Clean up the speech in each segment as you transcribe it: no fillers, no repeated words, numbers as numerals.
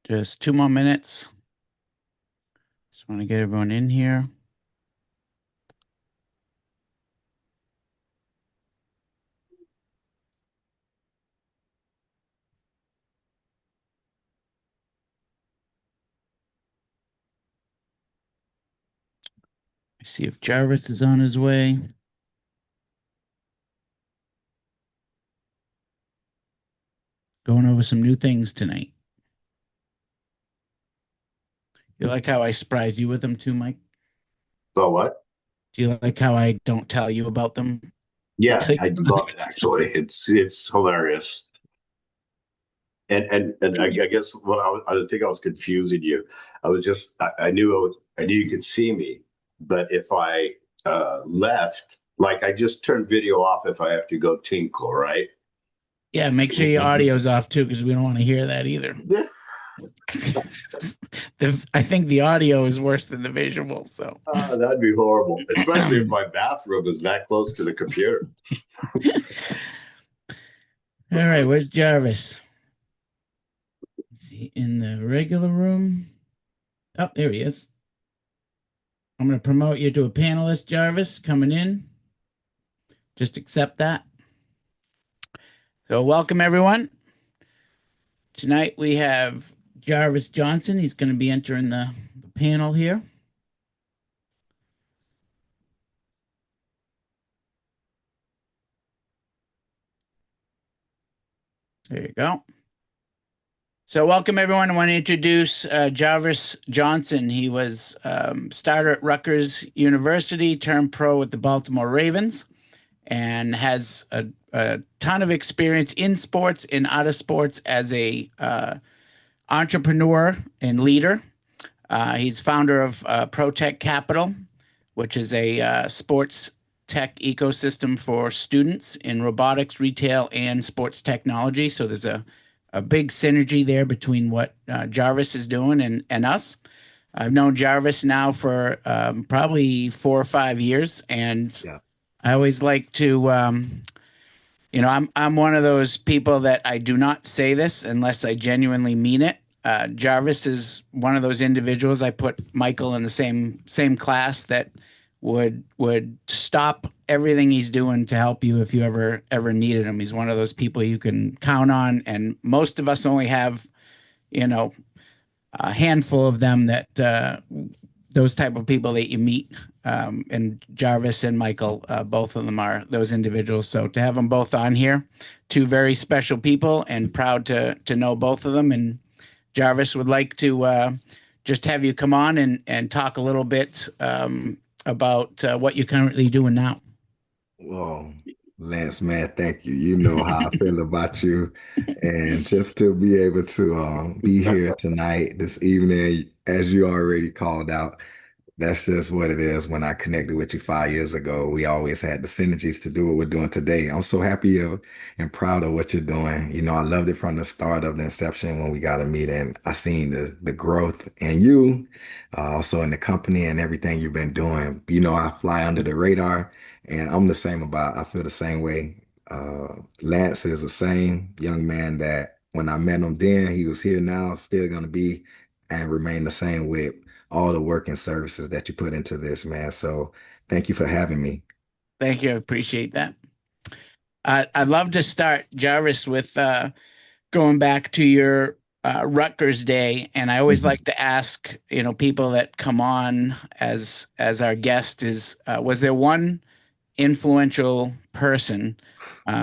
Just 2 more minutes. Just want to get everyone in here. See if Jarvis is on his way. Going over some new things tonight. You like how I surprise you with them too, Mike? So what? Do you like how I don't tell you about them Yeah, until I love it actually. It's hilarious. And I guess what I think I was confusing you. I was just I knew you could see me, but if I left, like I just turned video off if I have to go tinkle, right? Yeah, make sure your audio's off too, because we don't want to hear that either. I think the audio is worse than the visual. So, That'd be horrible, especially if my bathroom is that close to the computer. all right, where's Jarvis? Is he in the regular room? Oh, there he is. I'm going to promote you to a panelist, Jarvis, coming in. Just accept that. So, welcome everyone. Tonight we have Jarvis Johnson. He's going to be entering the panel here. There you go. So, welcome everyone. I want to introduce Jarvis Johnson. He was starter at Rutgers University, turned pro with the Baltimore Ravens, and has a ton of experience in sports and out of sports as a entrepreneur and leader. He's founder of ProTech Capital, which is a sports tech ecosystem for students in robotics, retail, and sports technology. So there's a big synergy there between what Jarvis is doing and us. I've known Jarvis now for probably 4 or 5 years, and Yeah. I always like to, I'm one of those people that I do not say this unless I genuinely mean it. Jarvis is one of those individuals. I put Michael in the same class that would stop everything he's doing to help you if you ever needed him. He's one of those people you can count on, and most of us only have, you know, a handful of them that those type of people that you meet. And Jarvis and Michael, both of them are those individuals. So to have them both on here, two very special people, and proud to know both of them. And Jarvis would like to just have you come on and talk a little bit about what you're currently doing now. Well, Lance, man, thank you. You know how I feel about you. And just to be able to be here tonight, this evening, as you already called out, that's just what it is. When I connected with you 5 years ago, we always had the synergies to do what we're doing today. I'm so happy and proud of what you're doing. You know, I loved it from the start of the inception when we got to meet, and I seen the growth in you, also in the company and everything you've been doing. You know, I fly under the radar, and I'm the same I feel the same way. Lance is the same young man that when I met him then, he was here now, still going to be and remain the same with all the work and services that you put into this, man. So thank you for having me. Thank you. I appreciate that. I'd love to start, Jarvis, with going back to your Rutgers day, and I always Mhm. like to ask, people that come on as our guest is, was there one influential person?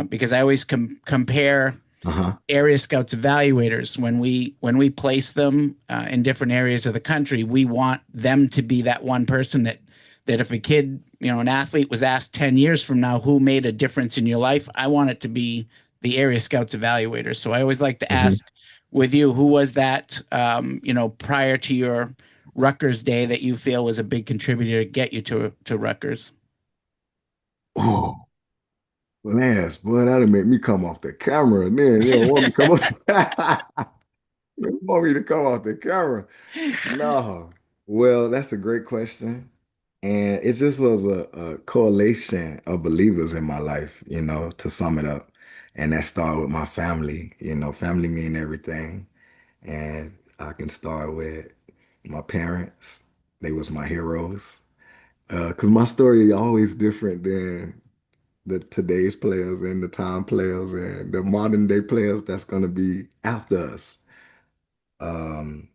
Because I always compare Uh-huh. area scouts evaluators when we place them in different areas of the country. We want them to be that one person that if a kid, an athlete was asked 10 years from now who made a difference in your life, I want it to be the area scouts evaluators. So I always like to Mhm. ask with you, who was that, prior to your Rutgers day that you feel was a big contributor to get you to Rutgers? Oh, Lance, boy, that'll make me come off the camera. And then you don't want me to come off you want me to come off the camera. No. Well, that's a great question. And it just was a correlation of believers in my life, to sum it up. And that started with my family. Family mean everything. And I can start with my parents. They was my heroes. Because my story always different than the today's players and the time players and the modern day players that's going to be after us. Um,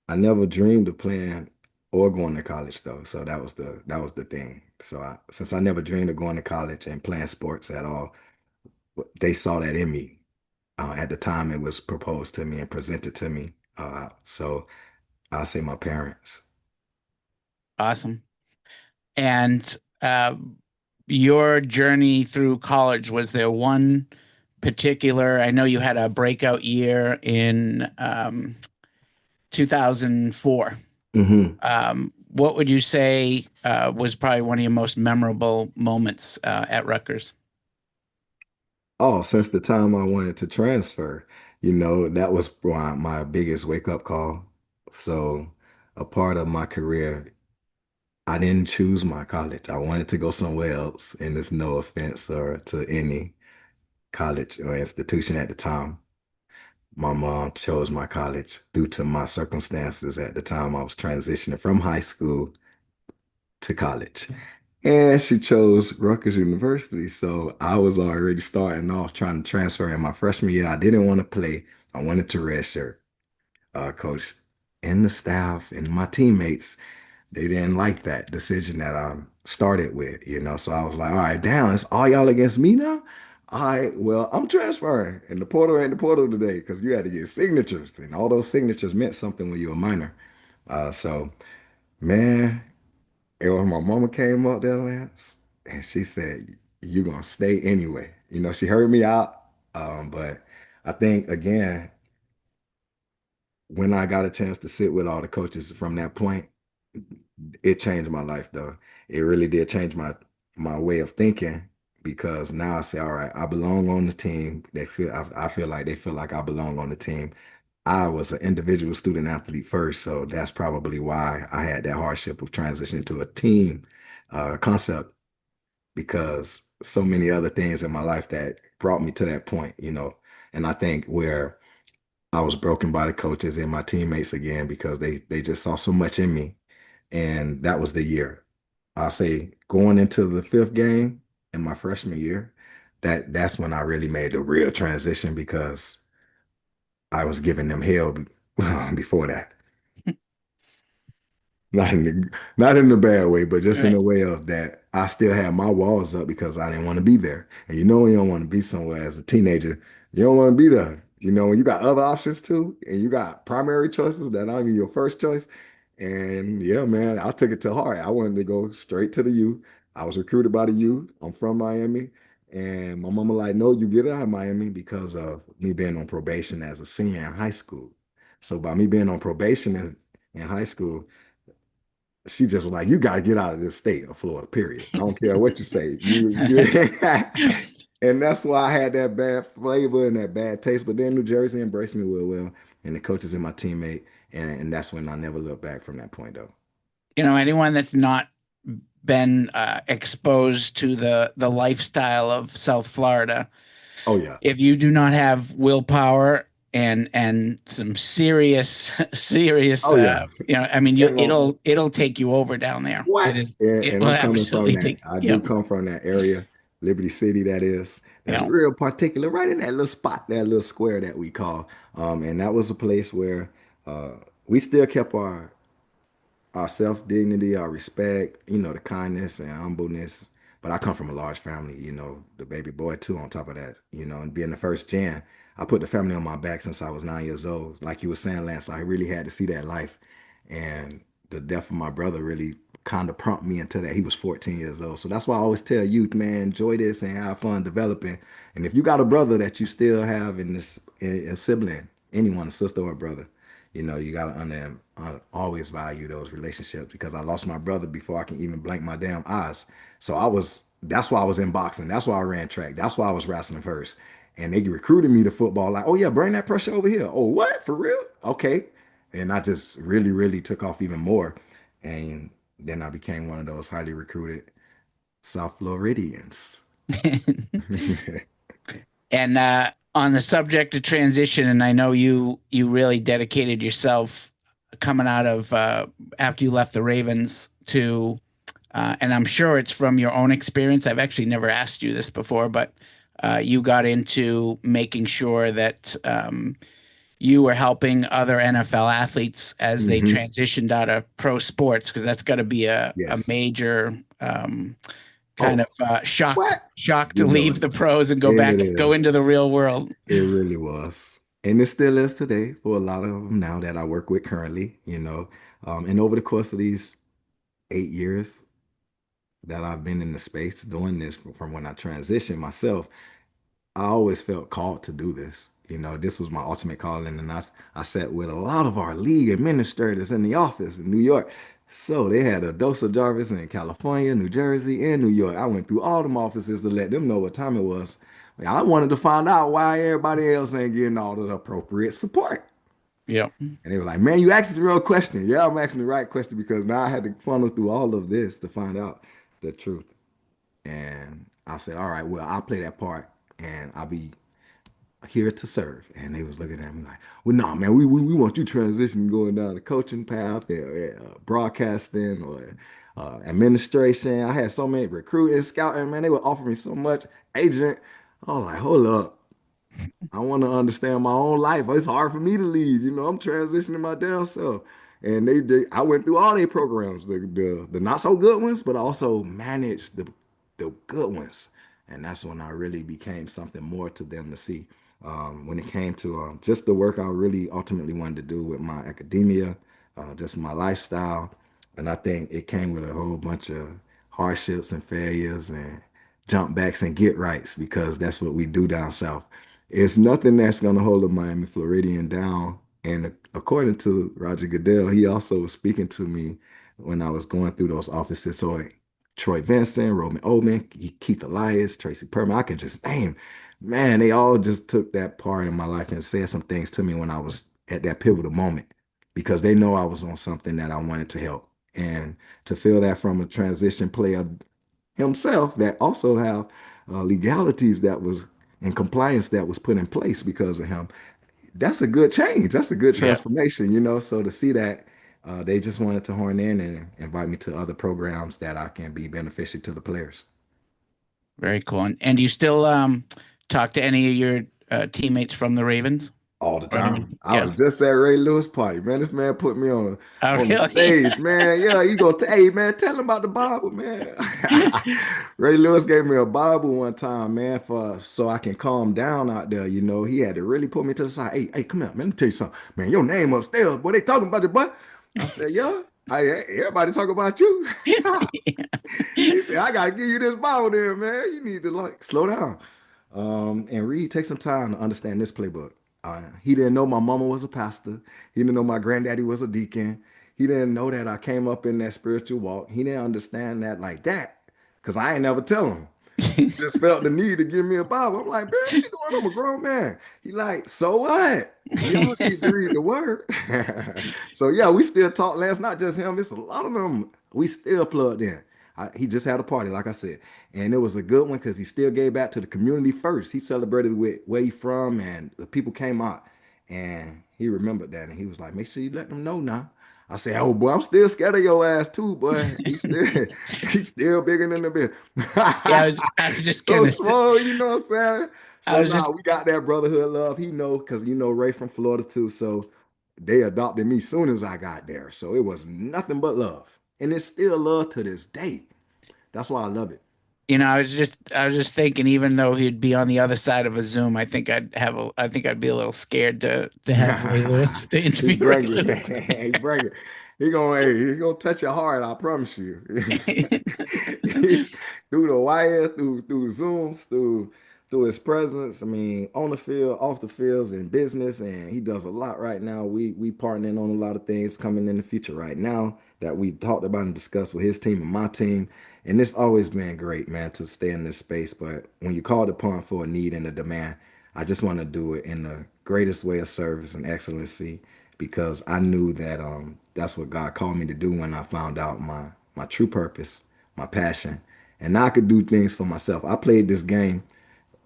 I never dreamed of playing or going to college though, so that was the thing. So since I never dreamed of going to college and playing sports at all, they saw that in me. At the time it was proposed to me and presented to me. So I'll say my parents. Awesome. And your journey through college, was there one particular? I know you had a breakout year in 2004. Hmm. What would you say was probably one of your most memorable moments at Rutgers? Oh, since the time I wanted to transfer, that was my biggest wake up call. So a part of my career, I didn't choose my college. I wanted to go somewhere else, and it's no offense or to any college or institution at the time. My mom chose my college due to my circumstances at the time. I was transitioning from high school to college. And she chose Rutgers University. So I was already starting off trying to transfer in my freshman year. I didn't want to play. I wanted to redshirt. Coach and the staff and my teammates, they didn't like that decision that I started with. So I was like, all right, damn, it's all y'all against me now? All right, well, I'm transferring. And the portal ain't the portal today because you had to get signatures. And all those signatures meant something when you were a minor. So, man, and when my mama came up there, Lance, and she said, "You're gonna stay anyway." She heard me out. But I think again, when I got a chance to sit with all the coaches from that point, it changed my life though. It really did change my way of thinking because now I say, all right, I belong on the team. I feel like they feel like I belong on the team. I was an individual student athlete first, so that's probably why I had that hardship of transitioning to a team concept because so many other things in my life that brought me to that point. And I think where I was broken by the coaches and my teammates again because they just saw so much in me. And that was the year. I'll say going into the fifth game in my freshman year, that's when I really made the real transition because I was giving them hell before that. Not in the bad way, but just in Right. a way of that I still had my walls up because I didn't want to be there. And when you don't want to be somewhere as a teenager, you don't want to be there. When you got other options too, and you got primary choices that aren't even your first choice. And yeah, man, I took it to heart. I wanted to go straight to the U. I was recruited by the U. I'm from Miami. And my mama like, no, you get out of Miami because of me being on probation as a senior in high school. So by me being on probation in high school, she just was like, "You got to get out of this state of Florida. Period. I don't care what you say. And that's why I had that bad flavor and that bad taste. But then New Jersey embraced me real well, and the coaches and my teammate, and that's when I never looked back from that point though. Anyone that's not been exposed to the lifestyle of South Florida, Oh yeah. if you do not have willpower and some serious serious Oh yeah. I mean you And it'll take you over down there. what? And, It and will I'm coming from absolutely that. take. I do Yep. come from that area, Liberty City, that is. That's Yeah. real particular, right in that little spot, that little square that we call. And that was a place where uh, we still kept our self dignity, our respect, the kindness and humbleness. But I come from a large family, the baby boy too, on top of that, and being the first gen, I put the family on my back since I was 9 years old. Like you were saying, Lance, I really had to see that life. And the death of my brother really kind of prompted me into that. He was 14 years old. So that's why I always tell youth, man, enjoy this and have fun developing. And if you got a brother that you still have in this, a sibling, anyone, a sister or a brother, you got to always value those relationships because I lost my brother before I can even blink my damn eyes. So that's why I was in boxing. That's why I ran track. That's why I was wrestling first. And they recruited me to football like, oh yeah, bring that pressure over here. Oh, what? For real? Okay. And I just really, really took off even more. And then I became one of those highly recruited South Floridians. And on the subject of transition, and I know you really dedicated yourself coming out of after you left the Ravens to, and I'm sure it's from your own experience. I've actually never asked you this before, but you got into making sure that you were helping other NFL athletes as they Hmm. transitioned out of pro sports, because that's got to be a Yes. major kind of Oh, shock what? shock to You know leave it. the pros and It go is. into the real world. It really was. And it still is today for a lot of them now that I work with currently, you know. And over the course of these 8 years that I've been in the space doing this from when I transitioned myself, I always felt called to do this. You know, this was my ultimate calling. And I sat with a lot of our league administrators in the office in New York. So they had a dose of Jarvis in California, New Jersey, and New York. I went through all them offices to let them know what time it was. I wanted to find out why everybody else ain't getting all the appropriate support. Yeah, And they were like, man, you asked the real question. Yeah, I'm asking the right question because now I had to funnel through all of this to find out the truth. And I said, all right, well, I'll play that part and I'll be here to serve. And they was looking at me like, well, no, man, we want you transition going down the coaching path, broadcasting or administration. I had so many recruiting, scouting, man, they would offer me so much agent. I was like, hold up. I want to understand my own life. It's hard for me to leave. You know, I'm transitioning my damn self. And I went through all their programs, the not so good ones, but also managed the good ones. And that's when I really became something more to them to see. When it came to just the work I really ultimately wanted to do with my academia, just my lifestyle. And I think it came with a whole bunch of hardships and failures and jump backs and get rights because that's what we do down south. It's nothing that's going to hold the Miami Floridian down. And according to Roger Goodell, he also was speaking to me when I was going through those offices. So Troy Vincent, Roman Oldman, Keith Elias, Tracy Perman, I can just name, man, they all just took that part in my life and said some things to me when I was at that pivotal moment because they know I was on something that I wanted to help. And to feel that from a transition player himself that also have legalities that was and compliance that was put in place because of him. That's a good change. That's a good yeah, transformation, you know. So to see that they just wanted to horn in and invite me to other programs that I can be beneficial to the players. very cool. And you still talk to any of your teammates from the Ravens All the or anyone? time. I Yeah. was just at Ray Lewis party, man. This man put me Oh, on the really? stage, man. Yeah, you go, hey man, tell him about the Bible, man. Ray Lewis gave me a Bible one time, man, for so I can calm down out there. You know, he had to really put me to the side. Hey, come here, man. Let me tell you something, man. Your name upstairs, boy. They talking about you, boy. I said, yeah. Everybody talk about you. He said, I gotta give you this Bible there, man. You need to like slow down. And read, take some time to understand this playbook. He didn't know my mama was a pastor. He didn't know my granddaddy was a deacon. He didn't know that I came up in that spiritual walk. He didn't understand that like that because I ain't never tell him. He just felt the need to give me a Bible. I'm like, man, what you doing? I'm a grown man. He like, so what? We all need to read the word. So yeah, we still talk. Last not just him. It's a lot of them. We still plugged in. He just had a party, like I said, and it was a good one because he still gave back to the community first. He celebrated with where he from, and the people came out, and he remembered that, and he was like, "Make sure you let them know now." I said, "Oh boy, I'm still scared of your ass too, boy. He's still he's still bigger than the bit." Yeah, I was just So gonna. small, you know what I'm saying? I So was now just we got that brotherhood love. He know because you know Ray from Florida too. So they adopted me soon as I got there. So it was nothing but love. And it's still love to this day. That's why I love it. I was just thinking, even though he'd be on the other side of a Zoom, I think I'd be a little scared to have Ray Lewis to He interview Ray bring Lewis. it. He bring it. He gonna touch your heart, I promise you. Through the wire, through Zooms, through his presence. I mean, on the field, off the fields, in business, and he does a lot right now. We partnering on a lot of things coming in the future right now that we talked about and discussed with his team and my team. And it's always been great, man, to stay in this space. But when you called upon for a need and a demand, I just want to do it in the greatest way of service and excellency because I knew that that's what God called me to do when I found out my true purpose, my passion, and now I could do things for myself. I played this game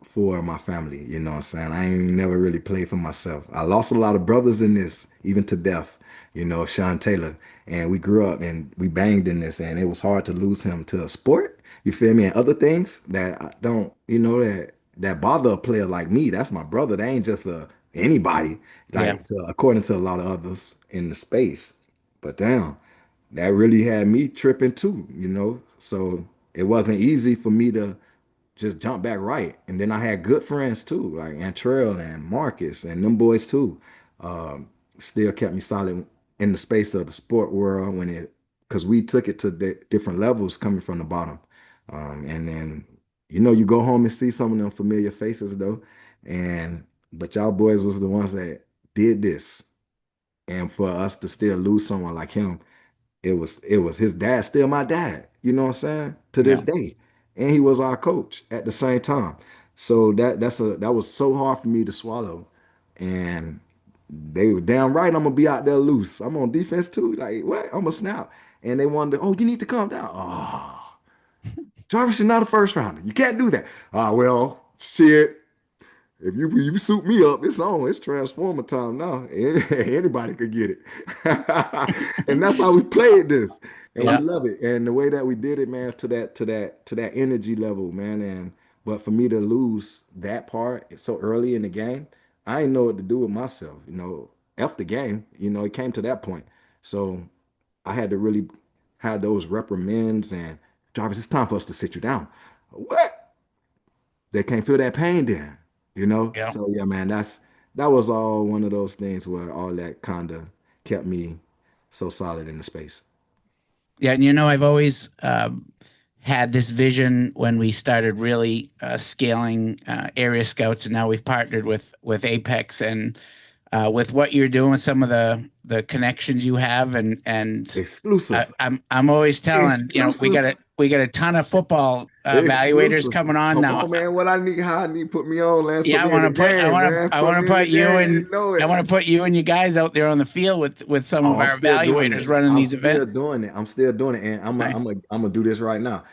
for my family. You know what I'm saying? I ain't never really played for myself. I lost a lot of brothers in this, even to death. You know, Sean Taylor, and we grew up and we banged in this, and it was hard to lose him to a sport. You feel me? And other things that I don't, that bother a player like me. That's my brother. They ain't just anybody. Yeah. According to a lot of others in the space. But damn, that really had me tripping too. So it wasn't easy for me to just jump back right. And then I had good friends too, like Antrell and Marcus and them boys too. Um, Still kept me solid in the space of the sport world because we took it to different levels coming from the bottom. And then, you go home and see some of them familiar faces though. But y'all boys was the ones that did this. And for us to still lose someone like him, it was his dad, still my dad, you know what I'm saying? To this Yeah. day. And he was our coach at the same time. So that was so hard for me to swallow. And they were damn right I'm gonna be out there loose. I'm on defense too. Like, what? I'm gonna snap. And they wanted, oh, you need to calm down. Oh, Jarvis, you're not a first rounder. You can't do that. Ah, well, shit. If you suit me up, it's on. It's transformer time now. Anybody could get it. And that's how we played this. And we Yeah. love it. And the way that we did it, man, to that energy level, man. But for me to lose that part so early in the game, I didn't know what to do with myself. F the game. It came to that point. So I had to really have those reprimands and Jarvis, it's time for us to sit you down. What? They can't feel that pain then. Yeah. So yeah, man, that was all one of those things where all that kind of kept me so solid in the space. Yeah, and I've always had this vision when we started really scaling area scouts, and now we've partnered with Apex, and with what you're doing with some of the connections you have, and Exclusive. I'm always telling, Exclusive. we got a ton of football evaluators Exclusive. coming on Come now. on, man. What I need, how I need, put me on, Lance. Yeah, Put I me in the want to put I game, want man. to I Put want me to in the put you game. You and know I it. want to put you and you guys out there on the field with some Oh, of I'm our still doing evaluators it. running I'm these still events. doing it. I'm still doing it. And I'm Nice. I'm I'm gonna do this right now.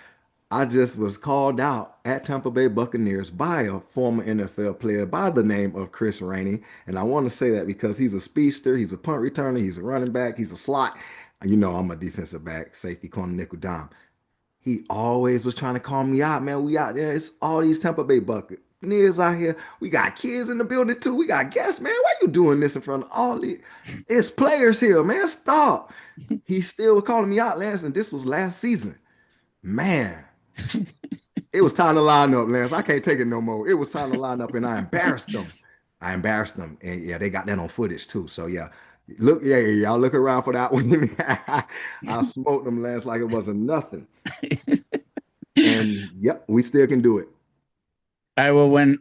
I just was called out at Tampa Bay Buccaneers by a former NFL player by the name of Chris Rainey. And I want to say that because he's a speedster, he's a punt returner, he's a running back, he's a slot. I'm a defensive back, safety, corner, nickel, dime. He always was trying to call me out, man. We out there. It's all these Tampa Bay Buccaneers out here. We got kids in the building too. We got guests, man. Why you doing this in front of all these? It's players here, man. Stop. He still was calling me out, Lance, and this was last season. Man, it was time to line up, Lance. I can't take it no more. It was time to line up, and I embarrassed them. And yeah, they got that on footage too. So yeah, look, yeah, y'all look around for that one. I smoked them, Lance, like it wasn't nothing. And yep, we still can do it. I will when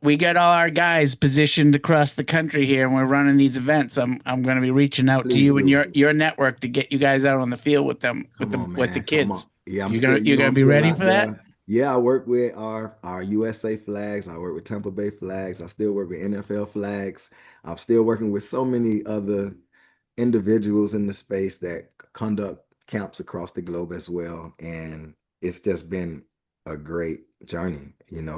we get all our guys positioned across the country here and we're running these events, I'm going to be reaching out to Please you and do. your network to get you guys out on the field with them Come on, with the man. Come on. kids. Yeah, I'm You still, gonna you're gonna I'm be still ready out for that? there. Yeah, I work with our USA flags. I work with Tampa Bay flags. I still work with NFL flags. I'm still working with so many other individuals in the space that conduct camps across the globe as well. And it's just been a great journey,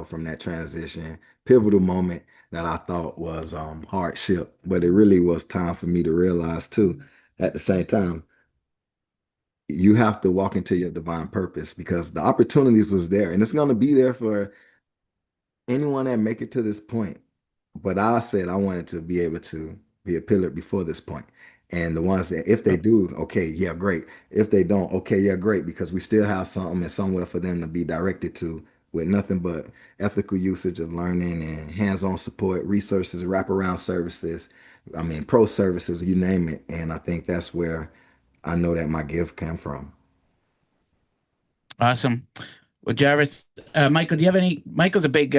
from that transition, pivotal moment that I thought was hardship, but it really was time for me to realize too, at the same time, you have to walk into your divine purpose because the opportunities was there and it's going to be there for anyone that make it to this point. But I said I wanted to be able to be a pillar before this point. And the ones that if they do, okay, yeah, great. If they don't, okay, yeah, great, because we still have something and somewhere for them to be directed to with nothing but ethical usage of learning and hands-on support, resources, wraparound services, I mean, pro services, you name it. And I think that's where I know that my gift came from. Awesome. Well, Jarvis, Michael, do you have any? Michael's a big,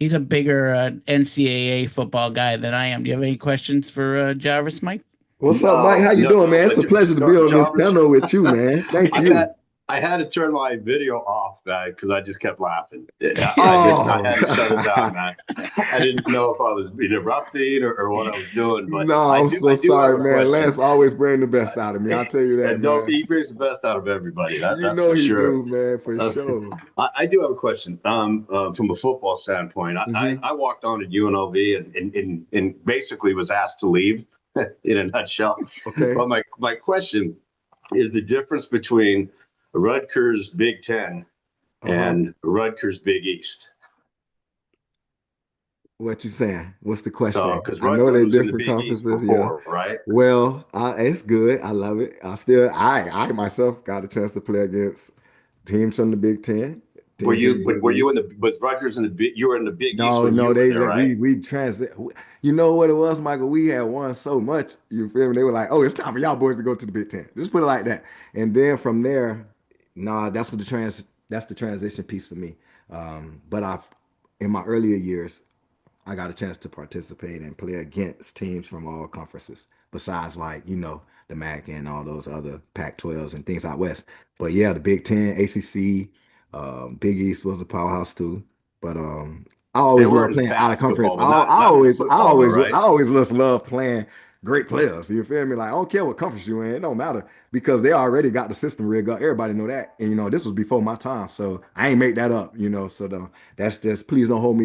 he's a bigger NCAA football guy than I am. Do you have any questions for Jarvis, Mike? What's up, Mike? No, How you no, doing, man? It's a pleasure to be on this Jarvis. panel with you, man. Thank I you. had I had to turn my video off because I just kept laughing. I Oh, had to shut it down, man. I didn't know if I was interrupting or what I was doing, but no, I'm so I do have sorry, a man. question. Lance always bring the best out of me. I'll tell you that, And no, man. he brings the best out of everybody. You That's know for he sure. do, man, for Uh, sure. I do have a question. From a football standpoint, Hmm. I walked on at UNLV and basically was asked to leave in a nutshell. Okay. But my question is the difference between Rutgers Big Ten Uh-huh. and Rutgers Big East. What you saying? What's the So, question? because I know Rutgers they was in the different Big East conferences, yeah. before, right? Well, it's good. I love it. I myself got a chance to play against teams from the Big Ten, teams in the Big Were you East. in the was Rutgers in the big? You were in the Big East No, when no, you were they there, right? we transit. You know what it was, Michael? We had won so much. You feel me? They were like, "Oh, it's time for y'all boys to go to the Big Ten." Just put it like that. And then from there, nah, that's the transition piece for me. But in my earlier years, I got a chance to participate and play against teams from all conferences, besides like, the MAC and all those other Pac-12s and things out west. But yeah, the Big Ten, ACC, Big East was a powerhouse too. But I They always were love in playing out of conference. basketball, but not in football, though, I right? always just love playing great players. You feel me? Like I don't care what conference you in, it don't matter because they already got the system rigged up. Everybody know that, and this was before my time, so I ain't make that up. So that's just please don't hold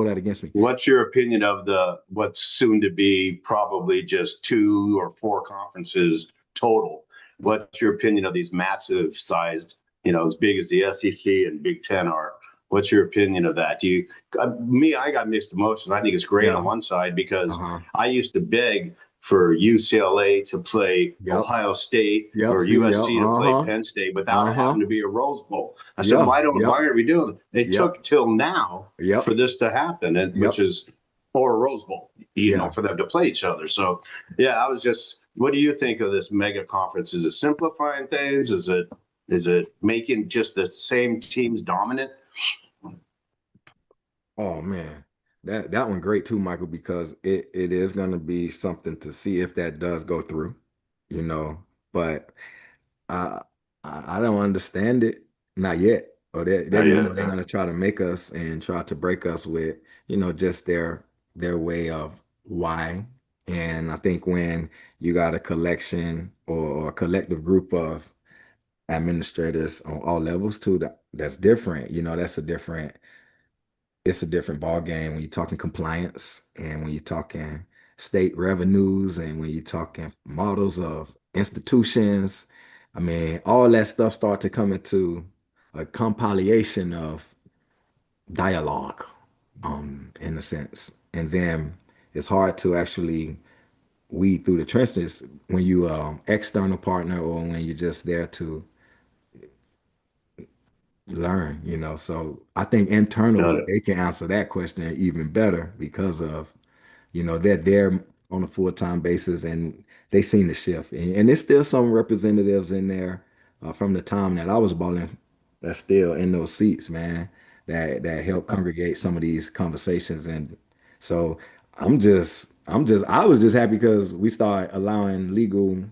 that against me. What's your opinion of the what's soon to be probably just 2 or 4 conferences total? What's your opinion of these massive sized, as big as the SEC and Big Ten are? What's your opinion of that? I got mixed emotions. I think it's great on Yeah. one side because Uh-huh. I used to beg for UCLA to play Yep. Ohio State Yep. or See, yep. USC to play Uh-huh. Penn State without it Uh-huh. having to be a Rose Bowl. I said, Yeah. why Yep. are we doing it? It Yep. took till now for Yep. this to happen, and which Yep. is or a Rose Bowl, Yeah. for them to play each other. So, yeah, I was just. What do you think of this mega conference? Is it simplifying things? Is it making just the same teams dominant? Oh man. That one great too, Michael, because it is gonna be something to see if that does go through, you know. But I I don't understand it, not yet. Or Oh, they're yeah, gonna try to make us and try to break us with, just their way of why. And I think when you got a collection or a collective group of administrators on all levels too, that's different. It's a different ball game when you're talking compliance and when you're talking state revenues and when you're talking models of institutions. I mean, all that stuff start to come into a compilation of dialogue, in a sense. And then it's hard to actually weed through the trenches when you external partner or when you're just there to learn. So I think got internally it. they can answer that question even better because of they're there on a full-time basis and they seen the shift. And there's still some representatives in there from the time that I was balling that's still in those seats, man, that help congregate some of these conversations. And so I was just happy because we started allowing legal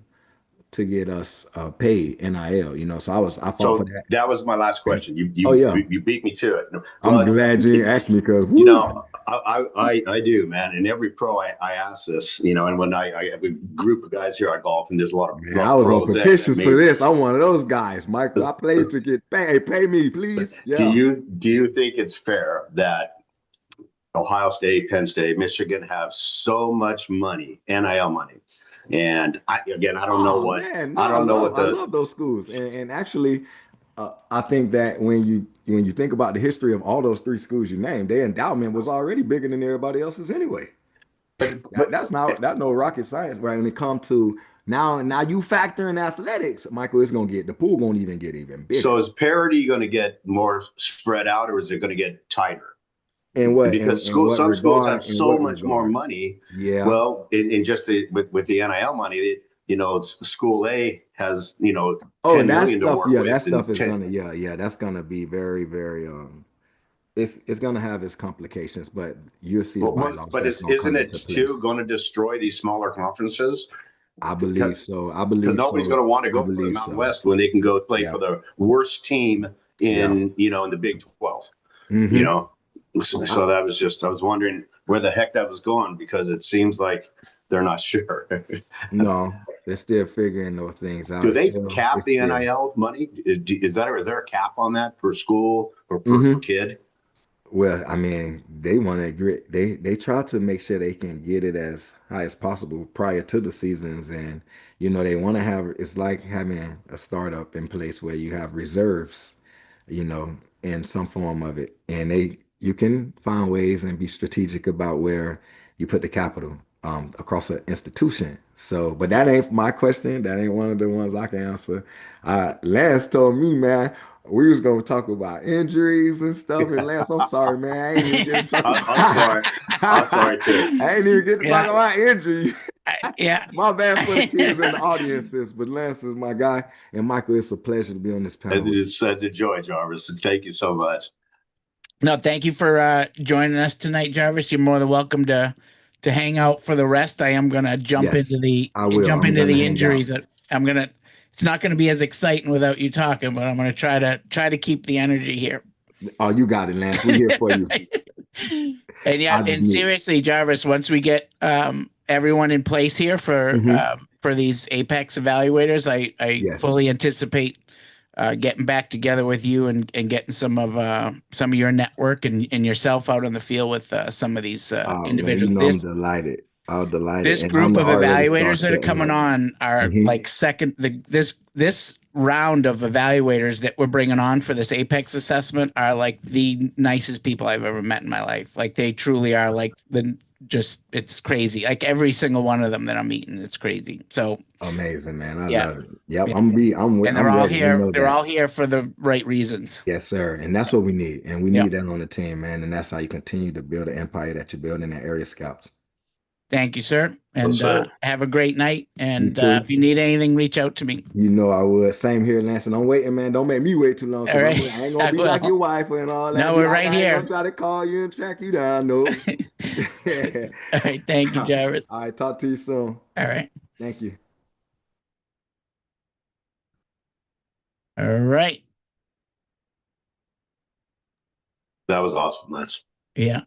to get us paid NIL. So I fought for So that. that was my last Yeah. question. You Oh you yeah. you beat me to it. I'm But glad you asked me because I do, man. And every pro I ask this, and when I have a group of guys here I golf, and there's a lot of man, I was on pros that petitions for may. this. I'm one of those guys, Michael. I played to get paid. Hey, pay me, please. Do Yeah. you think it's fair that Ohio State, Penn State, Michigan have so much money, NIL money, and I don't know Oh what man, no, I don't know what I the. love those schools. And actually, I think that when you think about the history of all those three schools you named, their endowment was already bigger than everybody else's anyway. But That's no rocket science, right? When it comes to now you factor in athletics, Michael, the pool gonna even get even so bigger. is parity going to get more spread out, or is it going to get tighter? In what Because in what some schools have regard? In so what much more regard? money. Yeah. Well, in just with the NIL money, school A has Oh, 10 million to work that with, stuff and is 10. yeah, that's gonna be very, very it's gonna have its complications, but you'll see the bylaws But that's gonna isn't come it into too place. going to destroy these smaller conferences? I Because believe so. I because believe nobody's so. going to want to I go for the believe Mountain so. West when they can go play Yeah. for the worst team Yeah. in the Big 12. you know. So that was just, I was wondering where the heck that was going, because it seems like they're not sure. No, they're still figuring those things out. Do It's they still, cap it's the still. NIL money? Is there a cap on that per school or per Mhm. kid? Well, I mean, they want to agree. They try to make sure they can get it as high as possible prior to the seasons, and they want to have. It's like having a startup in place where you have reserves, in some form of it, and you can find ways and be strategic about where you put the capital across an institution. So, but that ain't my question. That ain't one of the ones I can answer. Lance told me, man. We was gonna talk about injuries and stuff. And Lance, I'm sorry, man. I ain't even get to talk about. I'm sorry. I'm sorry too. I ain't even get to talk Yeah. about injury. Yeah. My bad for the kids and the audiences, but Lance is my guy. And Michael, it's a pleasure to be on this panel with you. It's such a joy, Jarvis. And thank you so much. No, thank you for joining us tonight, Jarvis. You're more than welcome to hang out for the rest. I am gonna Yes, I will. I'm gonna the hang out. injuries. That I'm gonna. It's not gonna be as exciting without you talking, but I'm gonna try to keep the energy here. Oh, you got it, Lance. We're here for you. And yeah, I just and need. seriously, Jarvis, once we get everyone in place here Mhm. for these Apex evaluators, I Yes. fully anticipate getting back together with you and getting some of your network and yourself out on the field with some of these Oh man, individuals. I'm delighted. I'm delighted, This and I'm group of already start evaluators that are setting coming up. on are Mhm. like this round of evaluators that we're bringing on for this Apex assessment are like the nicest people I've ever met in my life. Like they truly are like it's crazy. Like every single one of them that I'm meeting, it's crazy. So Amazing, man. I yeah, love it. Yep, yeah. And I'm ready. I know they're that. all here for the right reasons. Yes, sir. And that's what we need. And we Yeah. need that on the team, man. And that's how you continue to build the empire that you're building at Area Scouts. Thank you, sir. Yes, And sir. have a great night. You And if too. you need anything, reach out to me. You know I would. Same here, Lance. And I'm waiting, man. Don't make me wait too long All because right. I ain't gonna I be like your will. wife and all that. No, Be we're like, right I ain't gonna here. try to call you and track you down. No. All right. Thank you, All Jarvis. right, talk to you soon. All right. Thank you. All right. That was awesome. That's Yeah.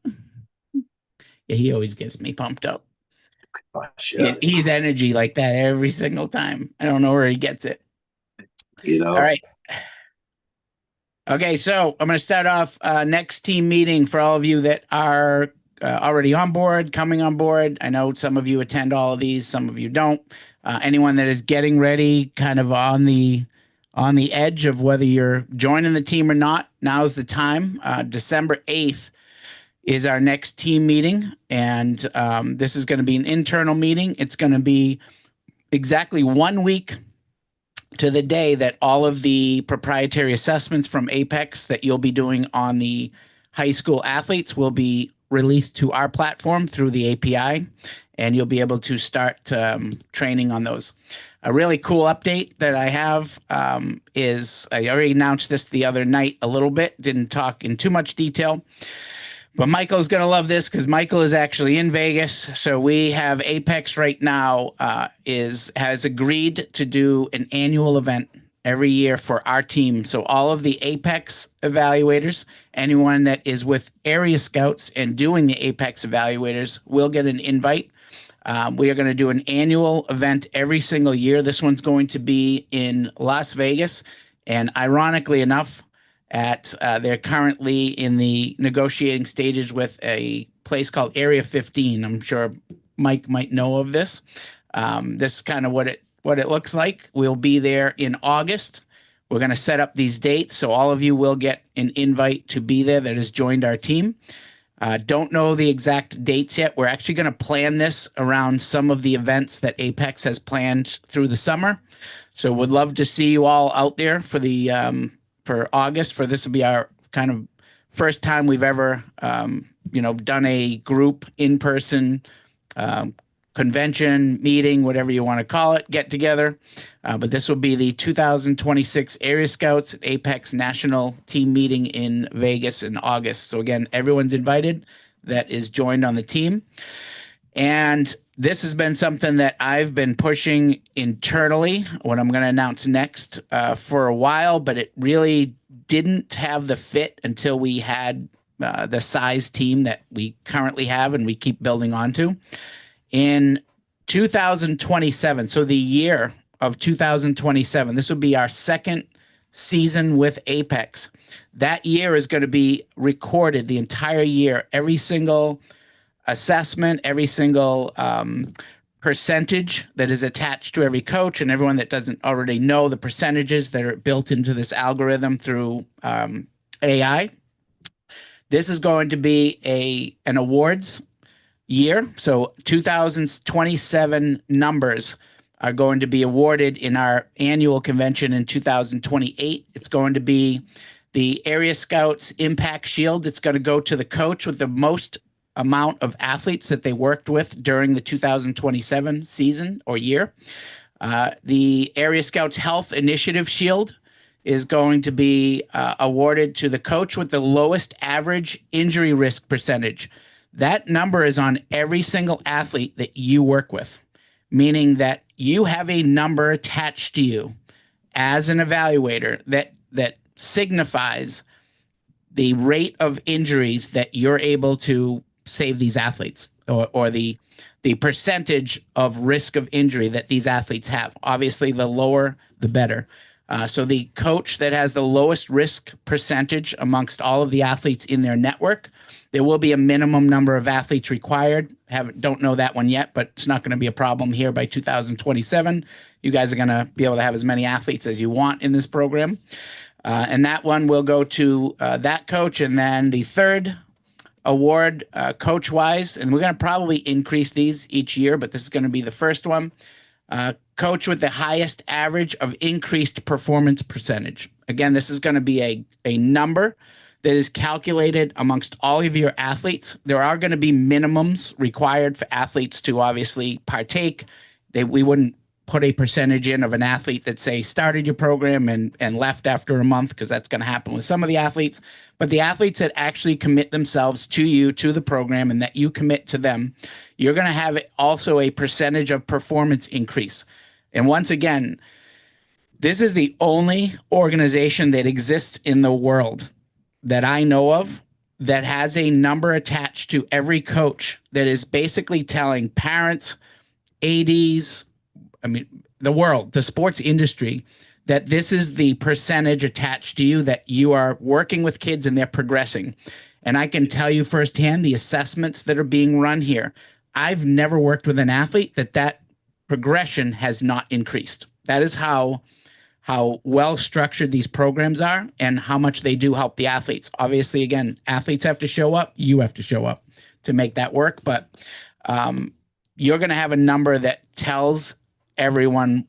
Yeah, he always gets me pumped up. gosh, yeah. He's energy like that every single time. I don't know where he gets it. You All know, right. Okay, so I'm going to start off next team meeting for all of you that are already on board, coming on board. I know some of you attend all of these, some of you don't. Anyone that is getting ready, kind of on the edge of whether you're joining the team or not, now's the time. December 8th is our next team meeting, and this is going to be an internal meeting. It's going to be exactly 1 week to the day that all of the proprietary assessments from A.P.E.X that you'll be doing on the high school athletes will be released to our platform through the API, and you'll be able to start training on those. A really cool update that I have is I already announced this the other night a little bit, didn't talk in too much detail. But Michael's going to love this because Michael is actually in Vegas. So we have A.P.E.X right now has agreed to do an annual event every year for our team. So all of the A.P.E.X evaluators, anyone that is with Area Scouts and doing the A.P.E.X evaluators will get an invite. We are going to do an annual event every single year. This one's going to be in Las Vegas. And ironically enough, they're currently in the negotiating stages with a place called Area 15. I'm sure Mike might know of this. This is kind of what it looks like. We'll be there in August. We're going to set up these dates, so all of you will get an invite to be there that has joined our team. Don't know the exact dates yet. We're actually going to plan this around some of the events that A.P.E.X has planned through the summer. So would love to see you all out there for the for August. For this will be our kind of first time we've ever done a group in person convention, meeting, whatever you want to call it, get together. But this will be the 2026 Area Scouts A.P.E.X National Team Meeting in Vegas in August. So again, everyone's invited that is joined on the team. And this has been something that I've been pushing internally, what I'm going to announce next, for a while, but it really didn't have the fit until we had the size team that we currently have and we keep building onto. In 2027, so the year of 2027, this will be our second season with A.P.E.X. That year is going to be recorded the entire year, every single assessment, every single percentage that is attached to every coach, and everyone that doesn't already know the percentages that are built into this algorithm through AI. This is going to be an awards year. So 2027 numbers are going to be awarded in our annual convention in 2028. It's going to be the Area Scouts Impact Shield. It's going to go to the coach with the most amount of athletes that they worked with during the 2027 season or year. The Area Scouts Health Initiative Shield is going to be awarded to the coach with the lowest average injury risk percentage. That number is on every single athlete that you work with, meaning that you have a number attached to you as an evaluator that signifies the rate of injuries that you're able to save these athletes, or the percentage of risk of injury that these athletes have. Obviously, the lower, the better. So the coach that has the lowest risk percentage amongst all of the athletes in their network, there will be a minimum number of athletes required. Don't know that one yet, but it's not going to be a problem here by 2027. You guys are going to be able to have as many athletes as you want in this program. And that one will go to that coach. And then the third award, coach-wise, and we're going to probably increase these each year, but this is going to be the first one. Coach with the highest average of increased performance percentage. Again, this is going to be a number that is calculated amongst all of your athletes. There are going to be minimums required for athletes to obviously partake. We wouldn't put a percentage in of an athlete that, say, started your program and left after a month, because that's going to happen with some of the athletes. But the athletes that actually commit themselves to you, to the program, and that you commit to them, you're going to have also a percentage of performance increase. And once again, this is the only organization that exists in the world that I know of that has a number attached to every coach that is basically telling parents, ADs, the world, the sports industry, that this is the percentage attached to you, that you are working with kids and they're progressing. And I can tell you firsthand, the assessments that are being run here, I've never worked with an athlete that progression has not increased. That is how well structured these programs are and how much they do help the athletes. Obviously, again, athletes have to show up. You have to show up to make that work. But you're going to have a number that tells everyone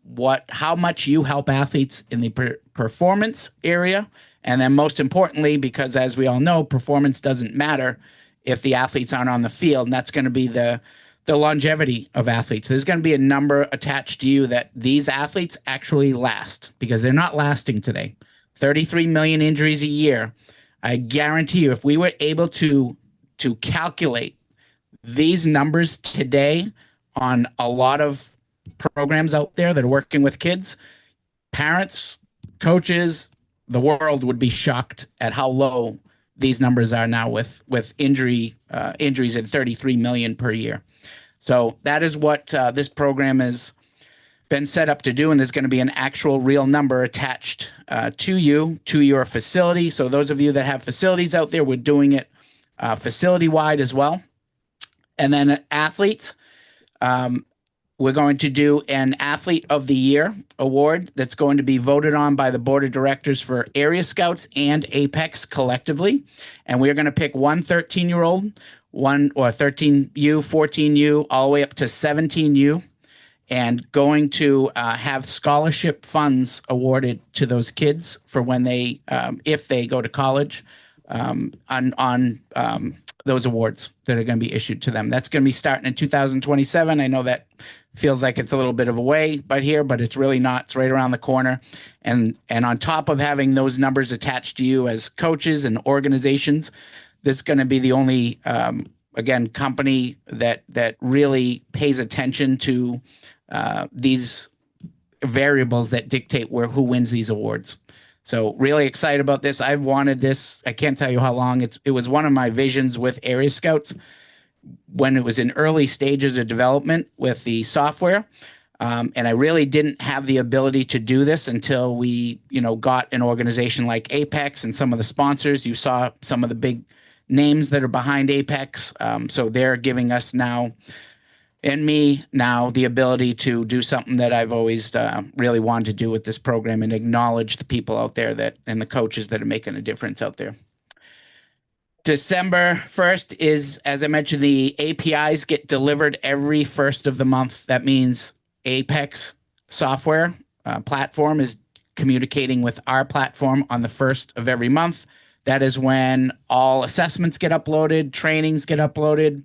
how much you help athletes in the performance area. And then most importantly, because as we all know, performance doesn't matter if the athletes aren't on the field. And that's going to be the longevity of athletes. There's going to be a number attached to you that these athletes actually last, because they're not lasting today. 33 million injuries a year. I guarantee you, if we were able to calculate these numbers today on a lot of programs out there that are working with kids, parents, coaches, the world would be shocked at how low these numbers are now with injuries at 33 million per year. So that is what this program has been set up to do, and there's going to be an actual real number attached to your facility. So those of you that have facilities out there, we're doing it facility-wide as well. And then athletes, we're going to do an Athlete of the Year award that's going to be voted on by the board of directors for Area Scouts and A.P.E.X. collectively. And we're going to pick one 13-year-old, one or 13U, 14U, all the way up to 17U, and going to have scholarship funds awarded to those kids for when they, if they go to college, on those awards that are going to be issued to them. That's going to be starting in 2027. I know that feels like it's a little bit of a way but it's really not. It's right around the corner. And on top of having those numbers attached to you as coaches and organizations, this is going to be the only again, company that really pays attention to these variables that dictate who wins these awards. So really excited about this. I've wanted this. I can't tell you how long. It was one of my visions with Area Scouts when it was in early stages of development with the software. And I really didn't have the ability to do this until we, got an organization like A.P.E.X and some of the sponsors. You saw some of the big names that are behind A.P.E.X. So they're giving us now the ability to do something that I've always really wanted to do with this program and acknowledge the people out there and the coaches that are making a difference out there. December 1st is, as I mentioned, the APIs get delivered every first of the month. That means A.P.E.X software platform is communicating with our platform on the first of every month. That is when all assessments get uploaded, trainings get uploaded,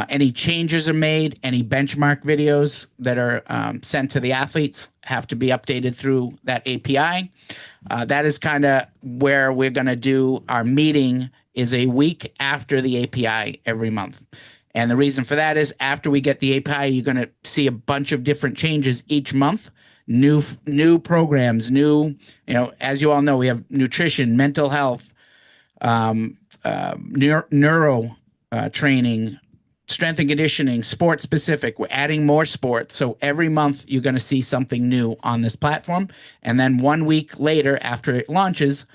any changes are made, any benchmark videos that are sent to the athletes have to be updated through that API. That is kind of where we're going to do our meeting, is a week after the API every month. And the reason for that is after we get the API, you're going to see a bunch of different changes each month, new programs, as you all know, we have nutrition, mental health, neuro training, strength and conditioning, sport specific. We're adding more sports. So every month you're going to see something new on this platform. And then 1 week later, after it launches,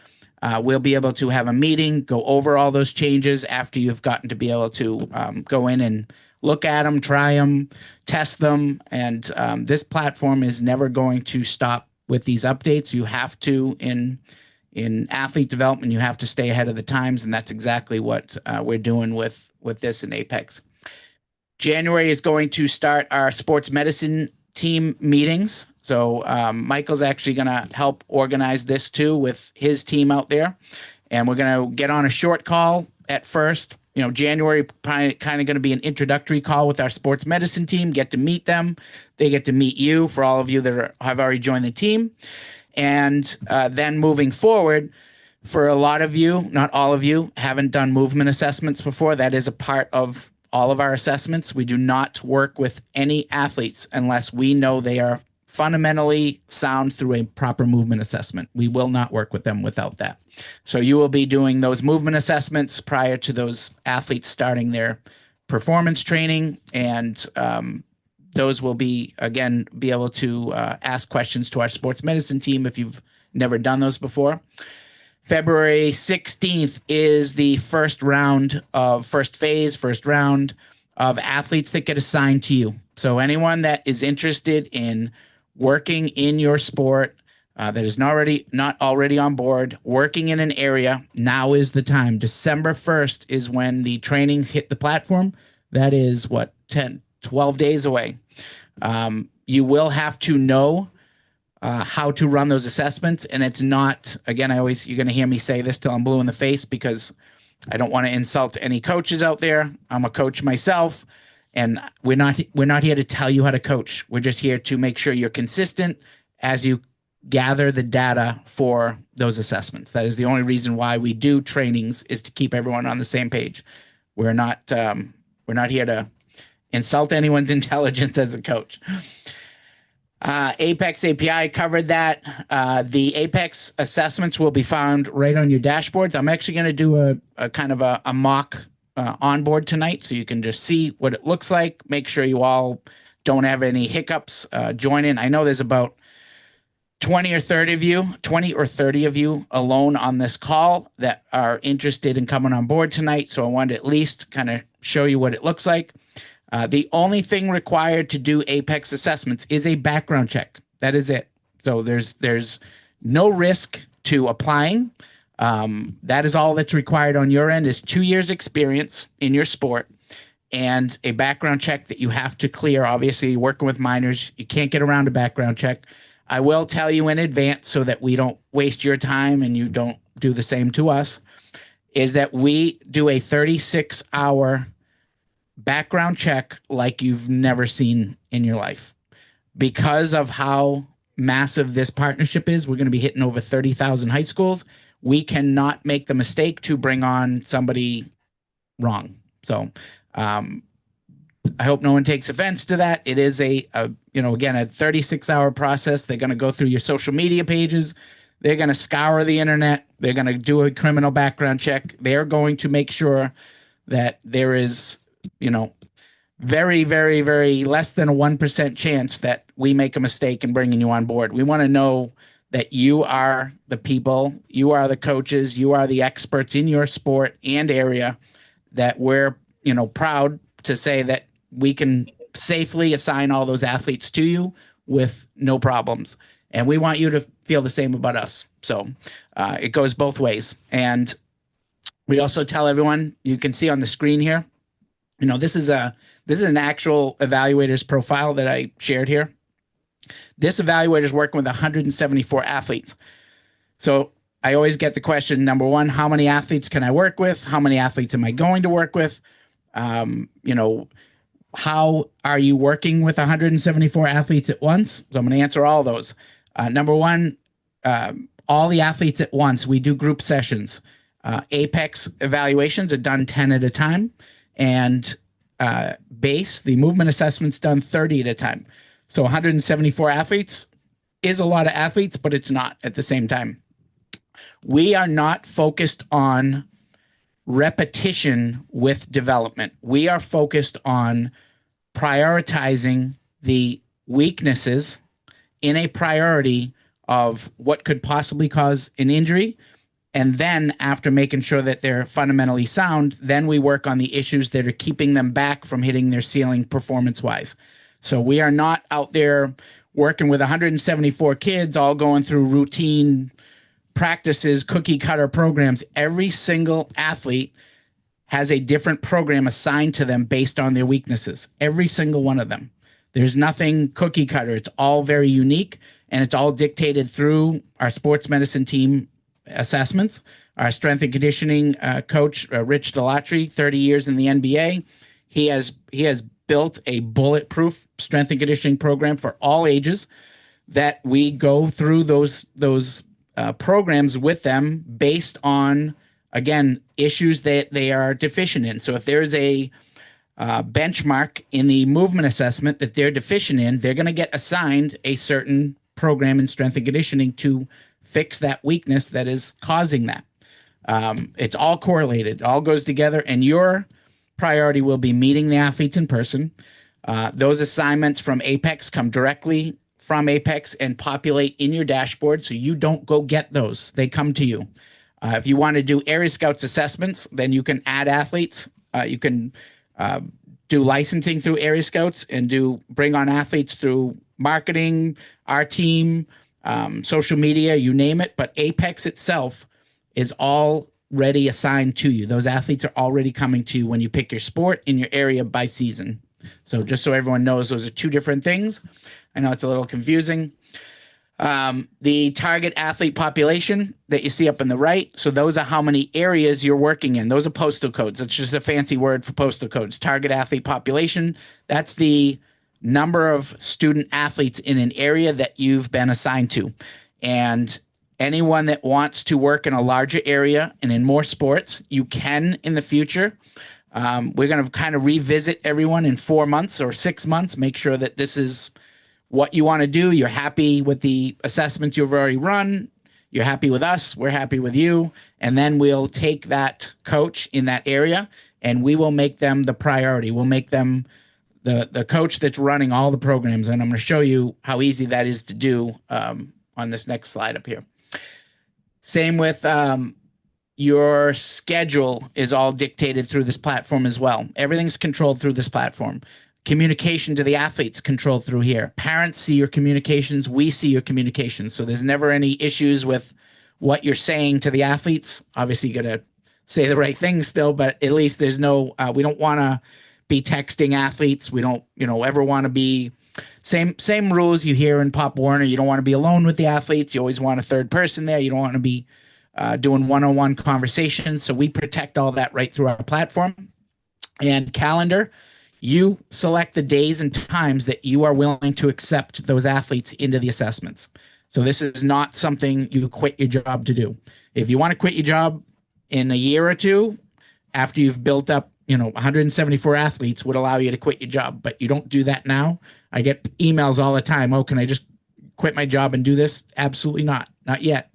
we'll be able to have a meeting, go over all those changes after you've gotten to be able to go in and look at them, try them, test them. And this platform is never going to stop with these updates. You have to, in athlete development, you have to stay ahead of the times. And that's exactly what we're doing with this in A.P.E.X. January is going to start our sports medicine team meetings. So Michael's actually going to help organize this too with his team out there. And we're going to get on a short call at first. January kind of going to be an introductory call with our sports medicine team, get to meet them. They get to meet you, for all of you that have already joined the team. And then moving forward, for a lot of you, not all of you, haven't done movement assessments before. That is a part of all of our assessments. We do not work with any athletes unless we know they are fundamentally sound through a proper movement assessment. We will not work with them without that. So you will be doing those movement assessments prior to those athletes starting their performance training. And those will be able to ask questions to our sports medicine team if you've never done those before. February 16th is the first round of athletes that get assigned to you. So anyone that is interested in working in your sport, that is not already on board, working in an area, now is the time. December 1st is when the trainings hit the platform. That is 12 days away. You will have to know how to run those assessments. And it's not, again, you're going to hear me say this till I'm blue in the face, because I don't want to insult any coaches out there. I'm a coach myself, and we're not here to tell you how to coach. We're just here to make sure you're consistent as you gather the data for those assessments. That is the only reason why we do trainings, is to keep everyone on the same page. We're not here to insult anyone's intelligence as a coach. A.P.E.X API covered that. The A.P.E.X assessments will be found right on your dashboards. I'm actually going to do a kind of a mock onboard tonight, so you can just see what it looks like. Make sure you all don't have any hiccups. Join in. I know there's about 20 or 30 of you alone on this call that are interested in coming on board tonight. So I wanted to at least kind of show you what it looks like. The only thing required to do A.P.E.X assessments is a background check. That is it. So there's no risk to applying. That is all that's required on your end, is 2 years experience in your sport and a background check that you have to clear. Obviously, working with minors, you can't get around a background check. I will tell you in advance, so that we don't waste your time and you don't do the same to us, is that we do a 36-hour background check like you've never seen in your life. Because of how massive this partnership is, we're going to be hitting over 30,000 high schools. We cannot make the mistake to bring on somebody wrong. So I hope no one takes offense to that. It is again, a 36-hour process. They're going to go through your social media pages. They're going to scour the internet. They're going to do a criminal background check. They're going to make sure that there is, very, very, very less than a 1% chance that we make a mistake in bringing you on board. We want to know that you are the people, you are the coaches, you are the experts in your sport and area, that we're, proud to say that we can safely assign all those athletes to you with no problems. And we want you to feel the same about us. So it goes both ways. And we also tell everyone, you can see on the screen here, this is an actual evaluator's profile that I shared here. This evaluator is working with 174 athletes. So I always get the question, number one, how many athletes can I work with? How many athletes am I going to work with? How are you working with 174 athletes at once? So I'm going to answer all those. Number one, all the athletes at once. We do group sessions. A.P.E.X evaluations are done 10 at a time, and BASE, the movement assessment's done 30 at a time. So 174 athletes is a lot of athletes, but it's not at the same time. We are not focused on repetition with development. We are focused on prioritizing the weaknesses in a priority of what could possibly cause an injury. And then after making sure that they're fundamentally sound, then we work on the issues that are keeping them back from hitting their ceiling performance-wise. So we are not out there working with 174 kids all going through routine practices, cookie cutter programs. Every single athlete has a different program assigned to them based on their weaknesses. Every single one of them. There's nothing cookie cutter. It's all very unique, and it's all dictated through our sports medicine team assessments. Our strength and conditioning coach, Rich Delatry, 30 years in the NBA. He has built a bulletproof strength and conditioning program for all ages that we go through those programs with them based on, again, issues that they are deficient in. So if there's a benchmark in the movement assessment that they're deficient in, they're going to get assigned a certain program in strength and conditioning to fix that weakness that is causing that. It's all correlated. It all goes together, and your priority will be meeting the athletes in person. Those assignments from A.P.E.X come directly from A.P.E.X and populate in your dashboard, so you don't go get those. They come to you. If you want to do Area Scouts assessments, then you can add athletes. You can do licensing through Area Scouts and bring on athletes through marketing, our team, social media, you name it. But A.P.E.X itself is already assigned to you. Those athletes are already coming to you when you pick your sport in your area by season. So just so everyone knows, those are two different things. I know it's a little confusing. The target athlete population that you see up in the right. So those are how many areas you're working in. Those are postal codes. It's just a fancy word for postal codes. Target athlete population. That's the number of student athletes in an area that you've been assigned to. And anyone that wants to work in a larger area and in more sports, you can in the future. We're going to kind of revisit everyone in 4 months or 6 months, make sure that this is what you want to do. You're happy with the assessments you've already run. You're happy with us. We're happy with you. And then we'll take that coach in that area and we will make them the priority. We'll make them the coach that's running all the programs. And I'm going to show you how easy that is to do on this next slide up here. Same with your schedule is all dictated through this platform as well. Everything's controlled through this platform. Communication to the athletes controlled through here. Parents see your communications. We see your communications. So there's never any issues with what you're saying to the athletes. Obviously, you got to say the right things still, but at least there's no, we don't want to be texting athletes. We don't, ever want to be same rules you hear in Pop Warner. You don't want to be alone with the athletes. You always want a third person there. You don't want to be doing one-on-one conversations. So we protect all that right through our platform. And calendar, you select the days and times that you are willing to accept those athletes into the assessments. So this is not something you quit your job to do. If you want to quit your job in a year or two, after you've built up 174 athletes would allow you to quit your job, but you don't do that now. I get emails all the time. Oh, can I just quit my job and do this? Absolutely not. Not yet.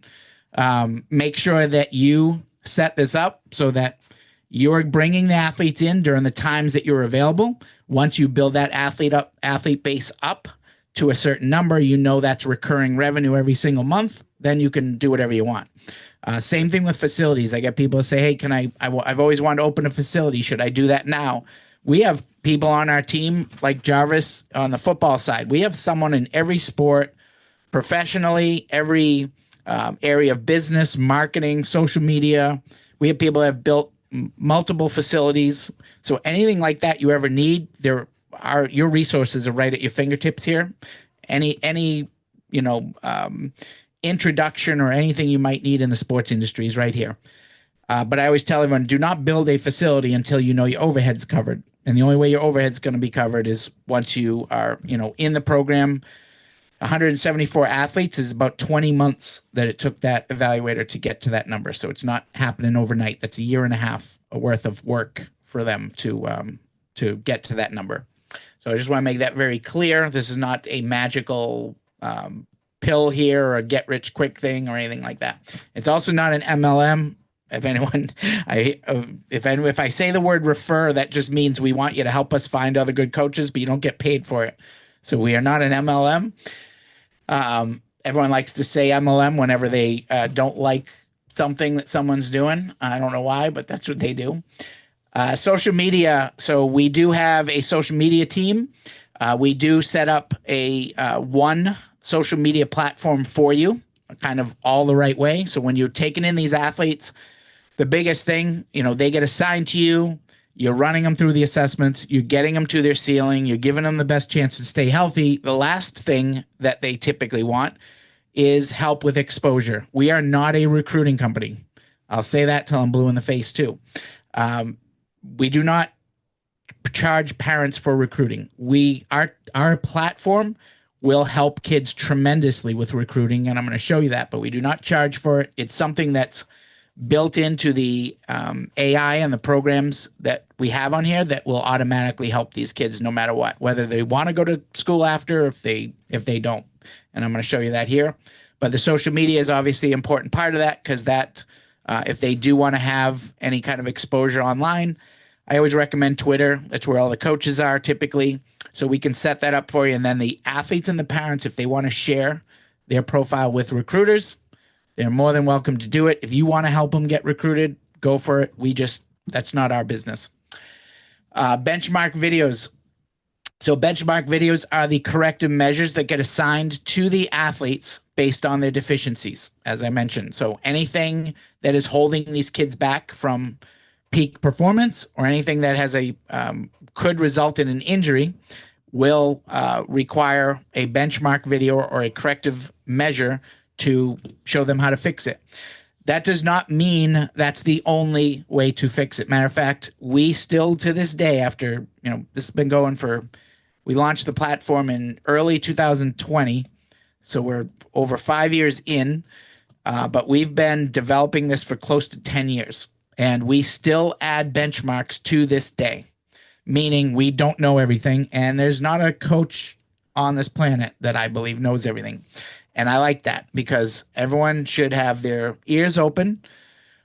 Make sure that you set this up so that you're bringing the athletes in during the times that you're available. Once you build that athlete base up to a certain number, that's recurring revenue every single month, then you can do whatever you want. Same thing with facilities. I get people to say, hey, I've always wanted to open a facility. Should I do that now? We have people on our team like Jarvis on the football side. We have someone in every sport, professionally, every area of business, marketing, social media. We have people that have built multiple facilities. So anything like that you ever need, your resources are right at your fingertips here. Any introduction or anything you might need in the sports industry is right here. But I always tell everyone, do not build a facility until you know your overhead's covered. And the only way your overhead's going to be covered is once you are, in the program. 174 athletes is about 20 months that it took that evaluator to get to that number. So it's not happening overnight. That's a year and a half worth of work for them to get to that number. So I just want to make that very clear. This is not a magical pill here or a get rich quick thing or anything like that. It's also not an MLM. If I say the word refer, that just means we want you to help us find other good coaches, but you don't get paid for it. So we are not an MLM. Everyone likes to say MLM whenever they don't like something that someone's doing. I don't know why, but that's what they do. Social media. So we do have a social media team. We do set up a one social media platform for you, kind of all the right way. So when you're taking in these athletes, the biggest thing, they get assigned to you. You're running them through the assessments. You're getting them to their ceiling. You're giving them the best chance to stay healthy. The last thing that they typically want is help with exposure. We are not a recruiting company. I'll say that till I'm blue in the face too. We do not charge parents for recruiting. Our platform will help kids tremendously with recruiting, and I'm going to show you that, but we do not charge for it. It's something that's built into the AI and the programs that we have on here that will automatically help these kids no matter what, whether they want to go to school after, if they don't. And I'm going to show you that here. But the social media is obviously an important part of that, because that if they do want to have any kind of exposure online, I always recommend Twitter. That's where all the coaches are typically. So we can set that up for you. And then the athletes and the parents, if they want to share their profile with recruiters, they're more than welcome to do it. If you want to help them get recruited, go for it. That's not our business. Benchmark videos. So benchmark videos are the corrective measures that get assigned to the athletes based on their deficiencies, as I mentioned. So anything that is holding these kids back from peak performance, or anything that has could result in an injury, will require a benchmark video or a corrective measure to show them how to fix it. That does not mean that's the only way to fix it. Matter of fact, we still to this day, after this has been going we launched the platform in early 2020, so we're over 5 years in, but we've been developing this for close to 10 years, and we still add benchmarks to this day, meaning we don't know everything, and there's not a coach on this planet that I believe knows everything. And I like that, because everyone should have their ears open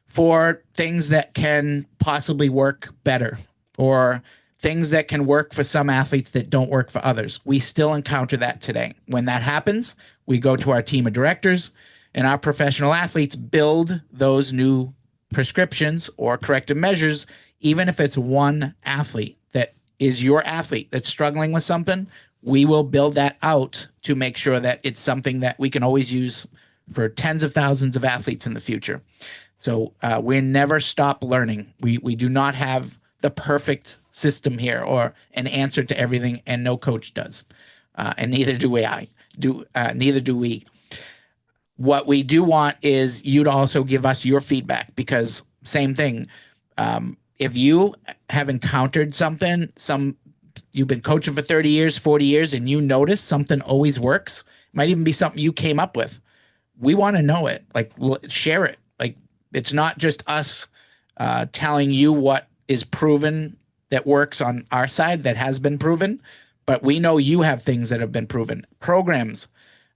for things that can possibly work better, or things that can work for some athletes that don't work for others. We still encounter that today. When that happens, we go to our team of directors, and our professional athletes build those new prescriptions or corrective measures, even if it's one athlete that is your athlete that's struggling with something. We will build that out to make sure that it's something that we can always use for tens of thousands of athletes in the future. So we never stop learning. We do not have the perfect system here or an answer to everything, and no coach does, and neither do we. Neither do we. What we do want is you to also give us your feedback, because same thing. If you have encountered something, you've been coaching for 30 years, 40 years, and you notice something always works, might even be something you came up with. We want to know it, share it. It's not just us telling you what is proven, that works on our side, that has been proven, but we know you have things that have been proven. Programs,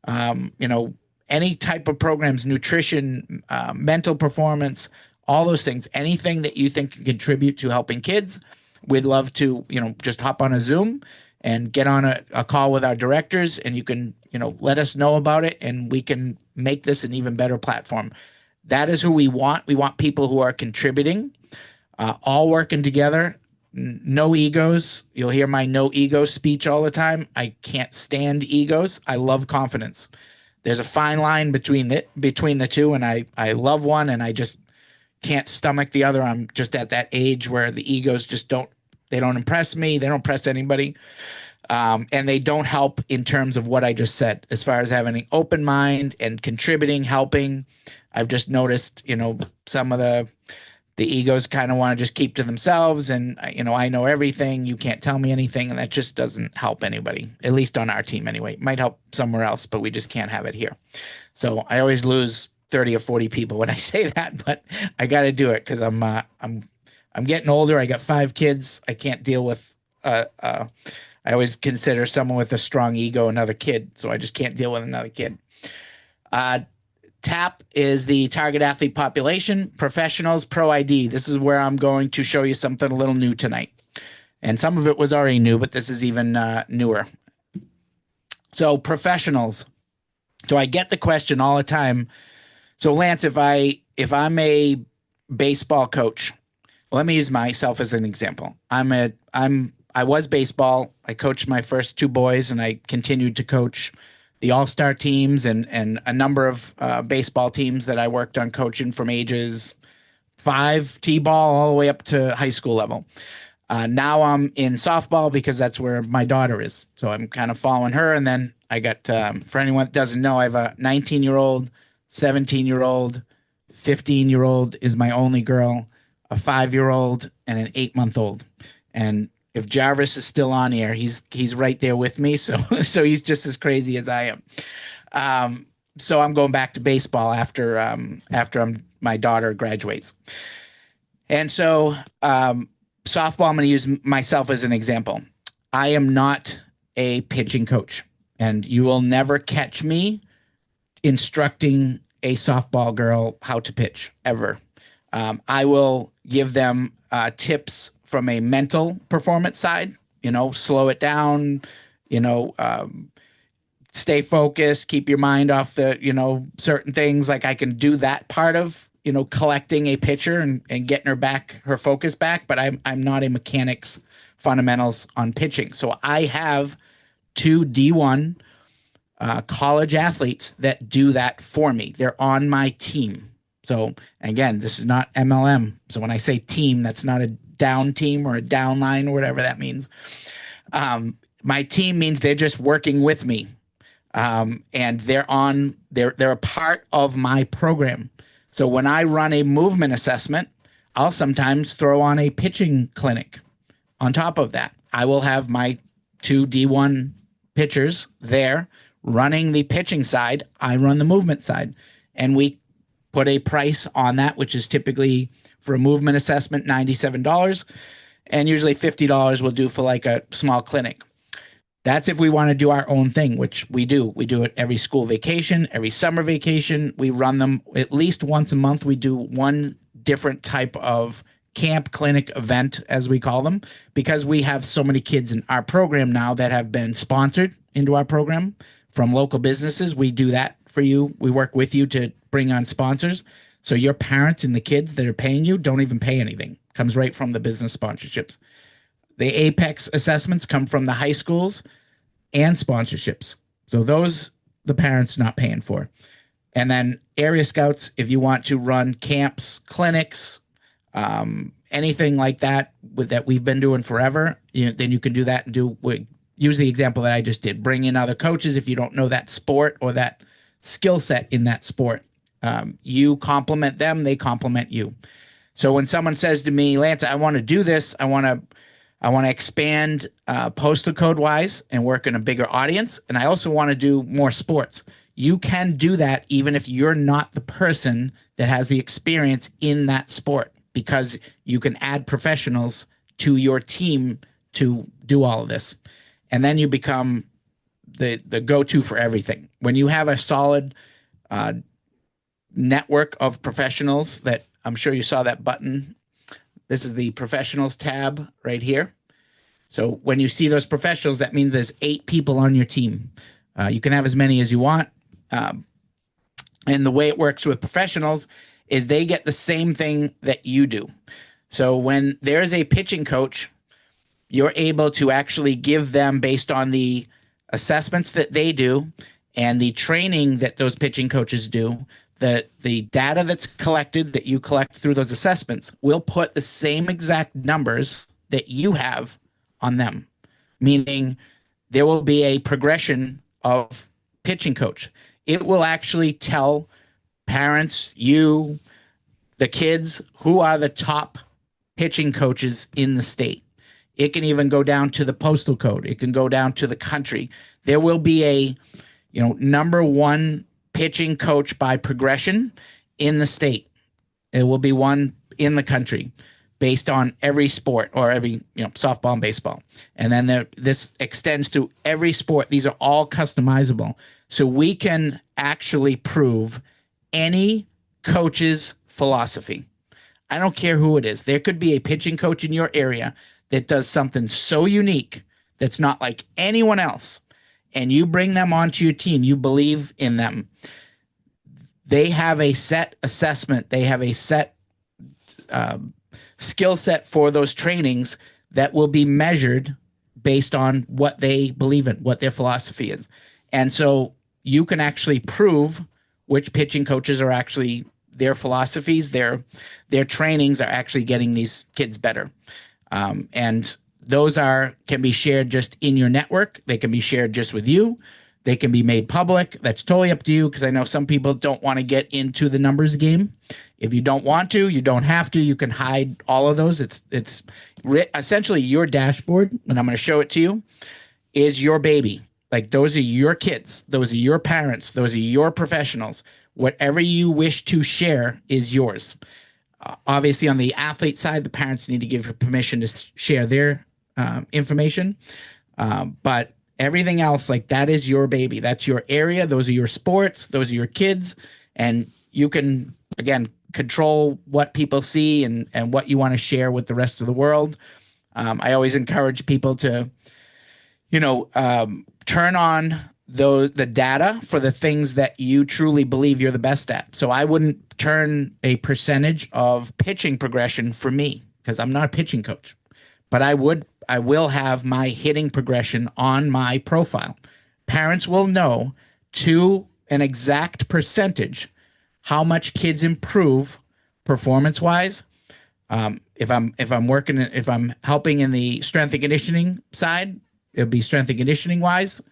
any type of programs, nutrition, mental performance, all those things, anything that you think can contribute to helping kids, we'd love to, just hop on a Zoom and get on a call with our directors, and you can, let us know about it, and we can make this an even better platform. That is who we want. We want people who are contributing, all working together, no egos. You'll hear my no ego speech all the time. I can't stand egos. I love confidence. There's a fine line between the two, and I love one, and I just can't stomach the other. I'm just at that age where the egos just don't impress me. They don't impress anybody. And they don't help in terms of what I just said, as far as having an open mind and contributing, helping. I've just noticed, some of the egos kind of want to just keep to themselves, and I know everything. You can't tell me anything, and that just doesn't help anybody, at least on our team anyway. It might help somewhere else, but we just can't have it here. So I always lose 30 or 40 people when I say that, but I got to do it because I'm getting older. I got 5 kids. I can't deal with I always consider someone with a strong ego another kid, so I just can't deal with another kid. TAP is the target athlete population. Professionals, Pro ID. This is where I'm going to show you something a little new tonight. And some of it was already new, but this is even newer. So professionals. So I get the question all the time. So Lance, if I'm a baseball coach, well, let me use myself as an example. I was baseball. I coached my first 2 boys, and I continued to coach the all-star teams and a number of baseball teams that I worked on coaching from ages 5 T-ball all the way up to high school level. Now I'm in softball because that's where my daughter is. So I'm kind of following her. And then I got, for anyone that doesn't know, I have a 19-year-old, 17-year-old, 15-year-old is my only girl, a 5-year-old, and an 8-month-old. And if Jarvis is still on here, he's right there with me. So he's just as crazy as I am. So I'm going back to baseball after my daughter graduates. And so softball, I'm going to use myself as an example. I am not a pitching coach, and you will never catch me instructing a softball girl how to pitch ever. I will give them tips from a mental performance side, slow it down, stay focused, keep your mind off the, certain things. Like I can do that part of, collecting a pitcher and getting her focus back, but I'm not a mechanics fundamentals on pitching. So I have 2 D1 college athletes that do that for me. They're on my team. So again, this is not MLM. So when I say team, that's not a down team or a down line or whatever that means. My team means they're just working with me. And they're a part of my program. So when I run a movement assessment, I'll sometimes throw on a pitching clinic on top of that. I will have my 2 D1 pitchers there running the pitching side. I run the movement side, and we put a price on that, which is typically for a movement assessment, $97, and usually $50 will do for like a small clinic. That's if we want to do our own thing, which we do. We do it every school vacation, every summer vacation. We run them at least once a month. We do one different type of camp, clinic, event, as we call them, because we have so many kids in our program now that have been sponsored into our program from local businesses. We do that for you. We work with you to bring on sponsors. So your parents and the kids that are paying you don't even pay anything. It comes right from the business sponsorships. The A.P.E.X assessments come from the high schools and sponsorships. So those the parents not paying for. And then area scouts, if you want to run camps, clinics, anything like that that we've been doing forever, then you can do that and use the example that I just did. Bring in other coaches if you don't know that sport or that skill set in that sport. You complement them, they complement you. So when someone says to me, Lance, I want to do this, I want to expand postal code wise and work in a bigger audience, and I also want to do more sports. You can do that even if you're not the person that has the experience in that sport. because you can add professionals to your team to do all of this. And then you become the go-to for everything. When you have a solid network of professionals, that I'm sure you saw that button. This is the professionals tab right here. So when you see those professionals, that means there's 8 people on your team. You can have as many as you want. And the way it works with professionals is they get the same thing that you do. So when there's a pitching coach, you're able to actually give them, based on the assessments that they do and the training that those pitching coaches do, the data that's collected, that you collect through those assessments, will put the same exact numbers that you have on them. Meaning there will be a progression of pitching coach. It will actually tell parents, you, the kids, who are the top pitching coaches in the state. It can even go down to the postal code. It can go down to the country. There will be a, number one pitching coach by progression in the state. It will be one in the country based on every sport, or every, softball and baseball. And then this extends to every sport. These are all customizable. So we can actually prove any coach's philosophy. I don't care who it is. There could be a pitching coach in your area that does something so unique that's not like anyone else, and you bring them onto your team, you believe in them. They have a set assessment. They have a set skill set for those trainings that will be measured based on what they believe in, what their philosophy is. And so you can actually prove which pitching coaches are actually, their philosophies, their trainings are actually getting these kids better. And those can be shared just in your network. They can be shared just with you. They can be made public. That's totally up to you, because I know some people don't want to get into the numbers game. If you don't want to, you don't have to. You can hide all of those. It's essentially your dashboard, and I'm going to show it to you, is your baby. Like, those are your kids. Those are your parents. Those are your professionals. Whatever you wish to share is yours. Obviously, on the athlete side, the parents need to give permission to share their information. But everything else, like, that is your baby. That's your area. Those are your sports. Those are your kids. And you can, again, control what people see and what you want to share with the rest of the world. I always encourage people to, turn on the data for the things that you truly believe you're the best at. So I wouldn't turn a percentage of pitching progression for me, because I'm not a pitching coach, but I will have my hitting progression on my profile. Parents will know to an exact percentage how much kids improve performance-wise. If I'm helping in the strength and conditioning side, it'll be strength and conditioning wise.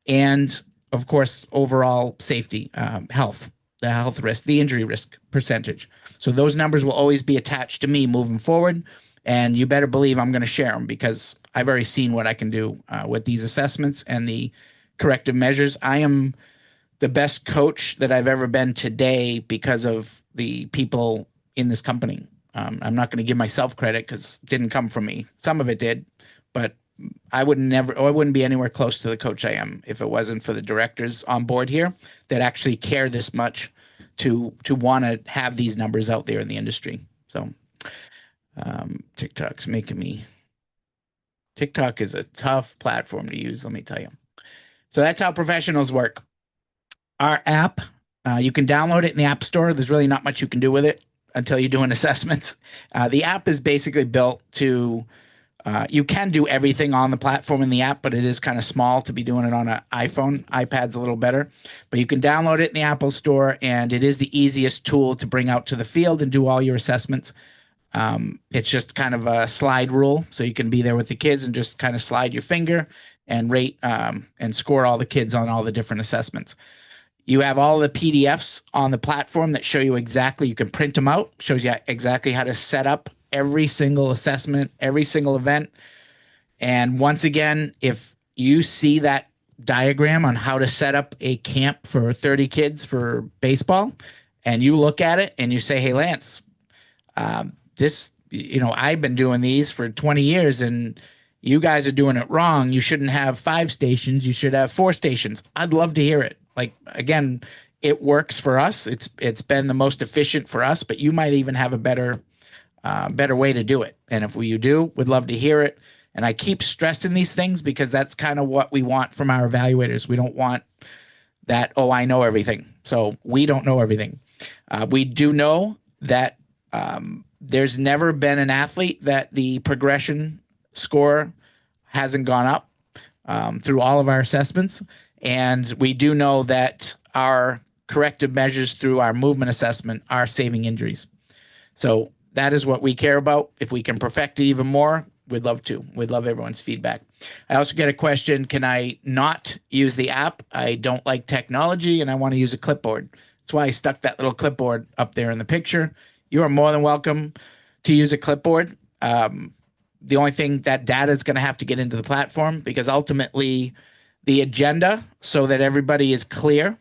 And of course, overall safety, health, the health risk, the injury risk percentage. So those numbers will always be attached to me moving forward. And you better believe I'm going to share them, because I've already seen what I can do with these assessments and the corrective measures. I am the best coach that I've ever been today because of the people in this company. I'm not going to give myself credit, because it didn't come from me. Some of it did, but I wouldn't be anywhere close to the coach I am if it wasn't for the directors on board here that actually care this much to want to have these numbers out there in the industry. So TikTok is a tough platform to use, let me tell you. So that's how professionals work. Our app, you can download it in the App Store. There's really not much you can do with it until you're doing assessments. The app is basically built to, you can do everything on the platform in the app, but it is kind of small to be doing it on an iPhone. iPad's a little better, but you can download it in the Apple Store, and it is the easiest tool to bring out to the field and do all your assessments. It's just kind of a slide rule, so you can be there with the kids and just kind of slide your finger and rate and score all the kids on all the different assessments. You have all the PDFs on the platform that show you exactly, you can print them out, shows you exactly how to set up every single assessment, every single event. And once again, if you see that diagram on how to set up a camp for 30 kids for baseball, and you look at it and you say, hey, Lance, I've been doing these for 20 years and you guys are doing it wrong. You shouldn't have 5 stations. You should have 4 stations. I'd love to hear it. Like, again, it works for us. It's been the most efficient for us, but you might even have a better way to do it. And if you do, we'd love to hear it. And I keep stressing these things because that's kind of what we want from our evaluators. We don't want that, oh, I know everything. So we don't know everything. We do know that there's never been an athlete that the progression score hasn't gone up through all of our assessments. And we do know that our corrective measures through our movement assessment are saving injuries. So that is what we care about. If we can perfect it even more, we'd love to. We'd love everyone's feedback. I also get a question, can I not use the app? I don't like technology and I want to use a clipboard. That's why I stuck that little clipboard up there in the picture. You are more than welcome to use a clipboard. The only thing, that data is going to have to get into the platform, because ultimately the agenda, so that everybody is clear,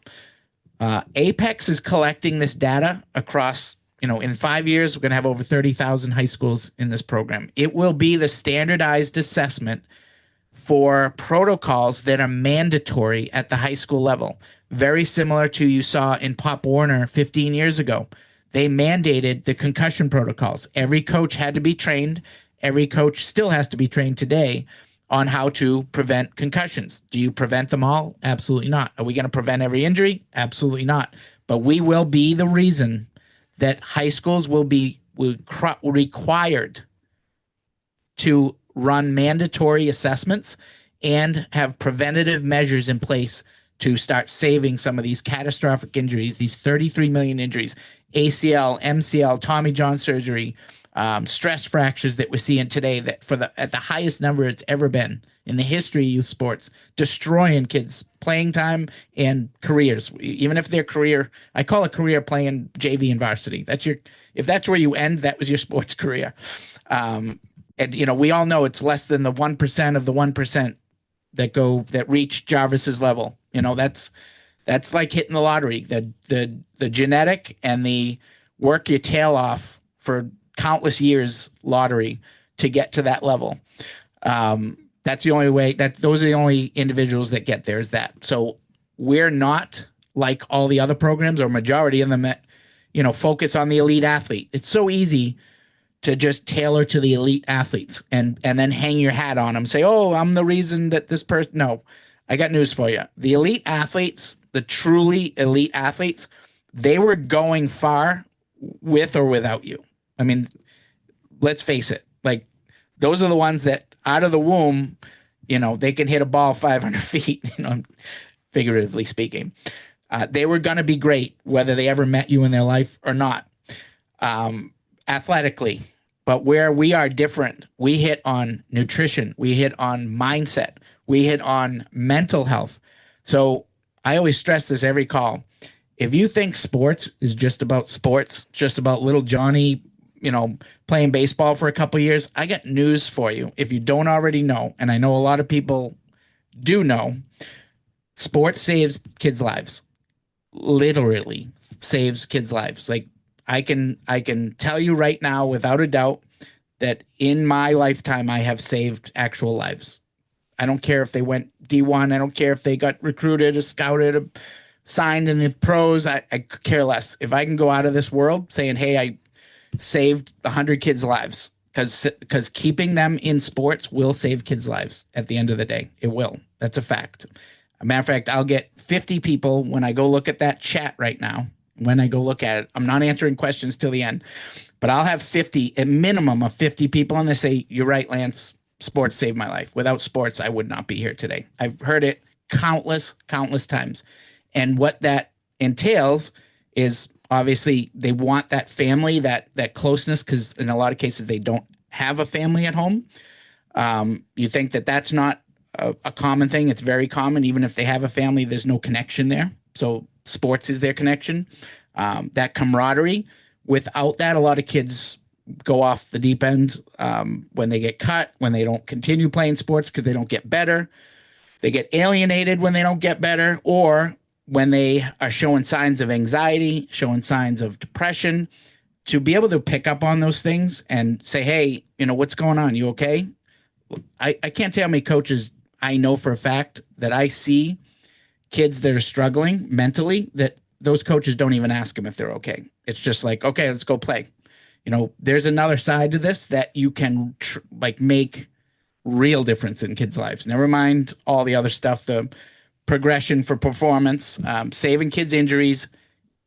A.P.E.X is collecting this data across, in 5 years, we're going to have over 30,000 high schools in this program. It will be the standardized assessment for protocols that are mandatory at the high school level. Very similar to you saw in Pop Warner 15 years ago. They mandated the concussion protocols. Every coach had to be trained. Every coach still has to be trained today on how to prevent concussions. Do you prevent them all? Absolutely not. Are we going to prevent every injury? Absolutely not. But we will be the reason that high schools will be required to run mandatory assessments and have preventative measures in place to start saving some of these catastrophic injuries, these 33 million injuries, ACL, MCL, Tommy John surgery, stress fractures that we're seeing today, that at the highest number it's ever been in the history of youth sports, destroying kids' playing time and careers. Even if their career, I call a career playing JV and varsity. If that's where you end, that was your sports career. And we all know it's less than the 1% of the 1% that reach Jarvis's level. That's like hitting the lottery. The genetic and the work your tail off for countless years lottery to get to that level. That's the only way, those are the only individuals that get there, is that. So we're not like all the other programs, or majority of them, that, focus on the elite athlete. It's so easy to just tailor to the elite athletes and then hang your hat on them. Say, oh, I'm the reason that this person. No, I got news for you. The elite athletes, the truly elite athletes, they were going far with or without you. I mean, let's face it. Like, those are the ones that out of the womb, they can hit a ball 500 feet, figuratively speaking. They were going to be great, whether they ever met you in their life or not, athletically. But where we are different, we hit on nutrition, we hit on mindset, we hit on mental health. So I always stress this every call. If you think sports is just about sports, just about little Johnny, playing baseball for a couple of years, I got news for you. If you don't already know, and I know a lot of people do know, sports saves kids' lives. Literally saves kids' lives. Like, I can tell you right now, without a doubt, that in my lifetime, I have saved actual lives. I don't care if they went D1. I don't care if they got recruited or scouted or signed in the pros. I care less. If I can go out of this world saying, hey, I saved 100 kids' lives, because keeping them in sports will save kids' lives at the end of the day. It will. That's a fact. A matter of fact, I'll get 50 people when I go look at that chat right now. When I go look at it, I'm not answering questions till the end, but I'll have 50, a minimum of 50 people, and they say, you're right, Lance, sports saved my life. Without sports, I would not be here today. I've heard it countless times. And what that entails is, obviously, they want that family, that closeness, because in a lot of cases they don't have a family at home. You think that that's not a common thing. It's very common. Even if they have a family, there's no connection there. So sports is their connection. That camaraderie. Without that, a lot of kids go off the deep end when they get cut, when they don't continue playing sports because they don't get better. They get alienated when they don't get better, or when they are showing signs of anxiety, showing signs of depression. to be able to pick up on those things and say, hey, what's going on? You okay? I can't tell how many coaches I know for a fact that I see kids that are struggling mentally that those coaches don't even ask them if they're okay. It's just like, okay, let's go play. There's another side to this that you can make real difference in kids' lives. Never mind all the other stuff, the progression for performance, saving kids injuries,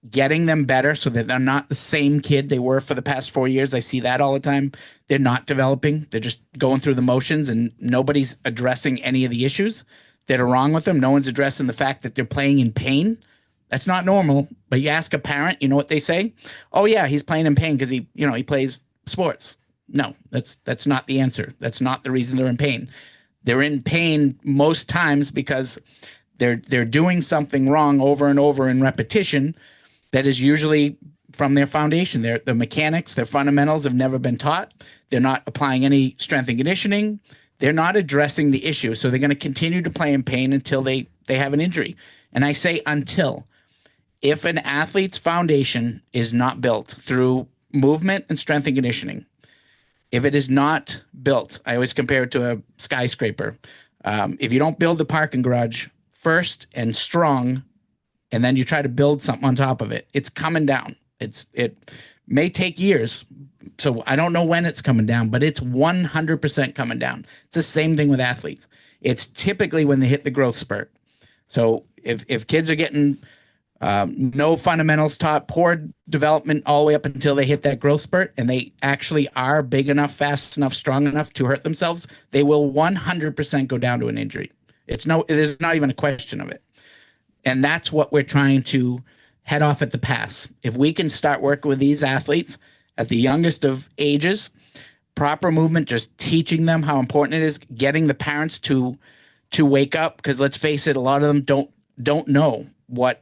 getting them better so that they're not the same kid they were for the past 4 years. I see that all the time. They're not developing. They're just going through the motions and nobody's addressing any of the issues that are wrong with them. No one's addressing the fact that they're playing in pain. That's not normal. But you ask a parent, you know what they say? Oh yeah, he's playing in pain because he plays sports. No, that's not the answer. That's not the reason they're in pain. They're in pain most times because they're doing something wrong over and over in repetition that is usually from their foundation. The mechanics, their fundamentals have never been taught. They're not applying any strength and conditioning. They're not addressing the issue. So they're going to continue to play in pain until they have an injury. And I say until. If an athlete's foundation is not built through movement and strength and conditioning, if it is not built, I always compare it to a skyscraper. If you don't build the parking garage first and strong, and then you try to build something on top of it, it's coming down. It may take years. So I don't know when it's coming down, but it's 100% coming down. It's the same thing with athletes. It's typically when they hit the growth spurt. So if kids are getting no fundamentals taught, poor development all the way up until they hit that growth spurt, and they actually are big enough, fast enough, strong enough to hurt themselves, they will 100% go down to an injury. There's not even a question of it. And that's what we're trying to head off at the pass. If we can start working with these athletes at the youngest of ages, proper movement, just teaching them how important it is, getting the parents to wake up, because let's face it, a lot of them don't know what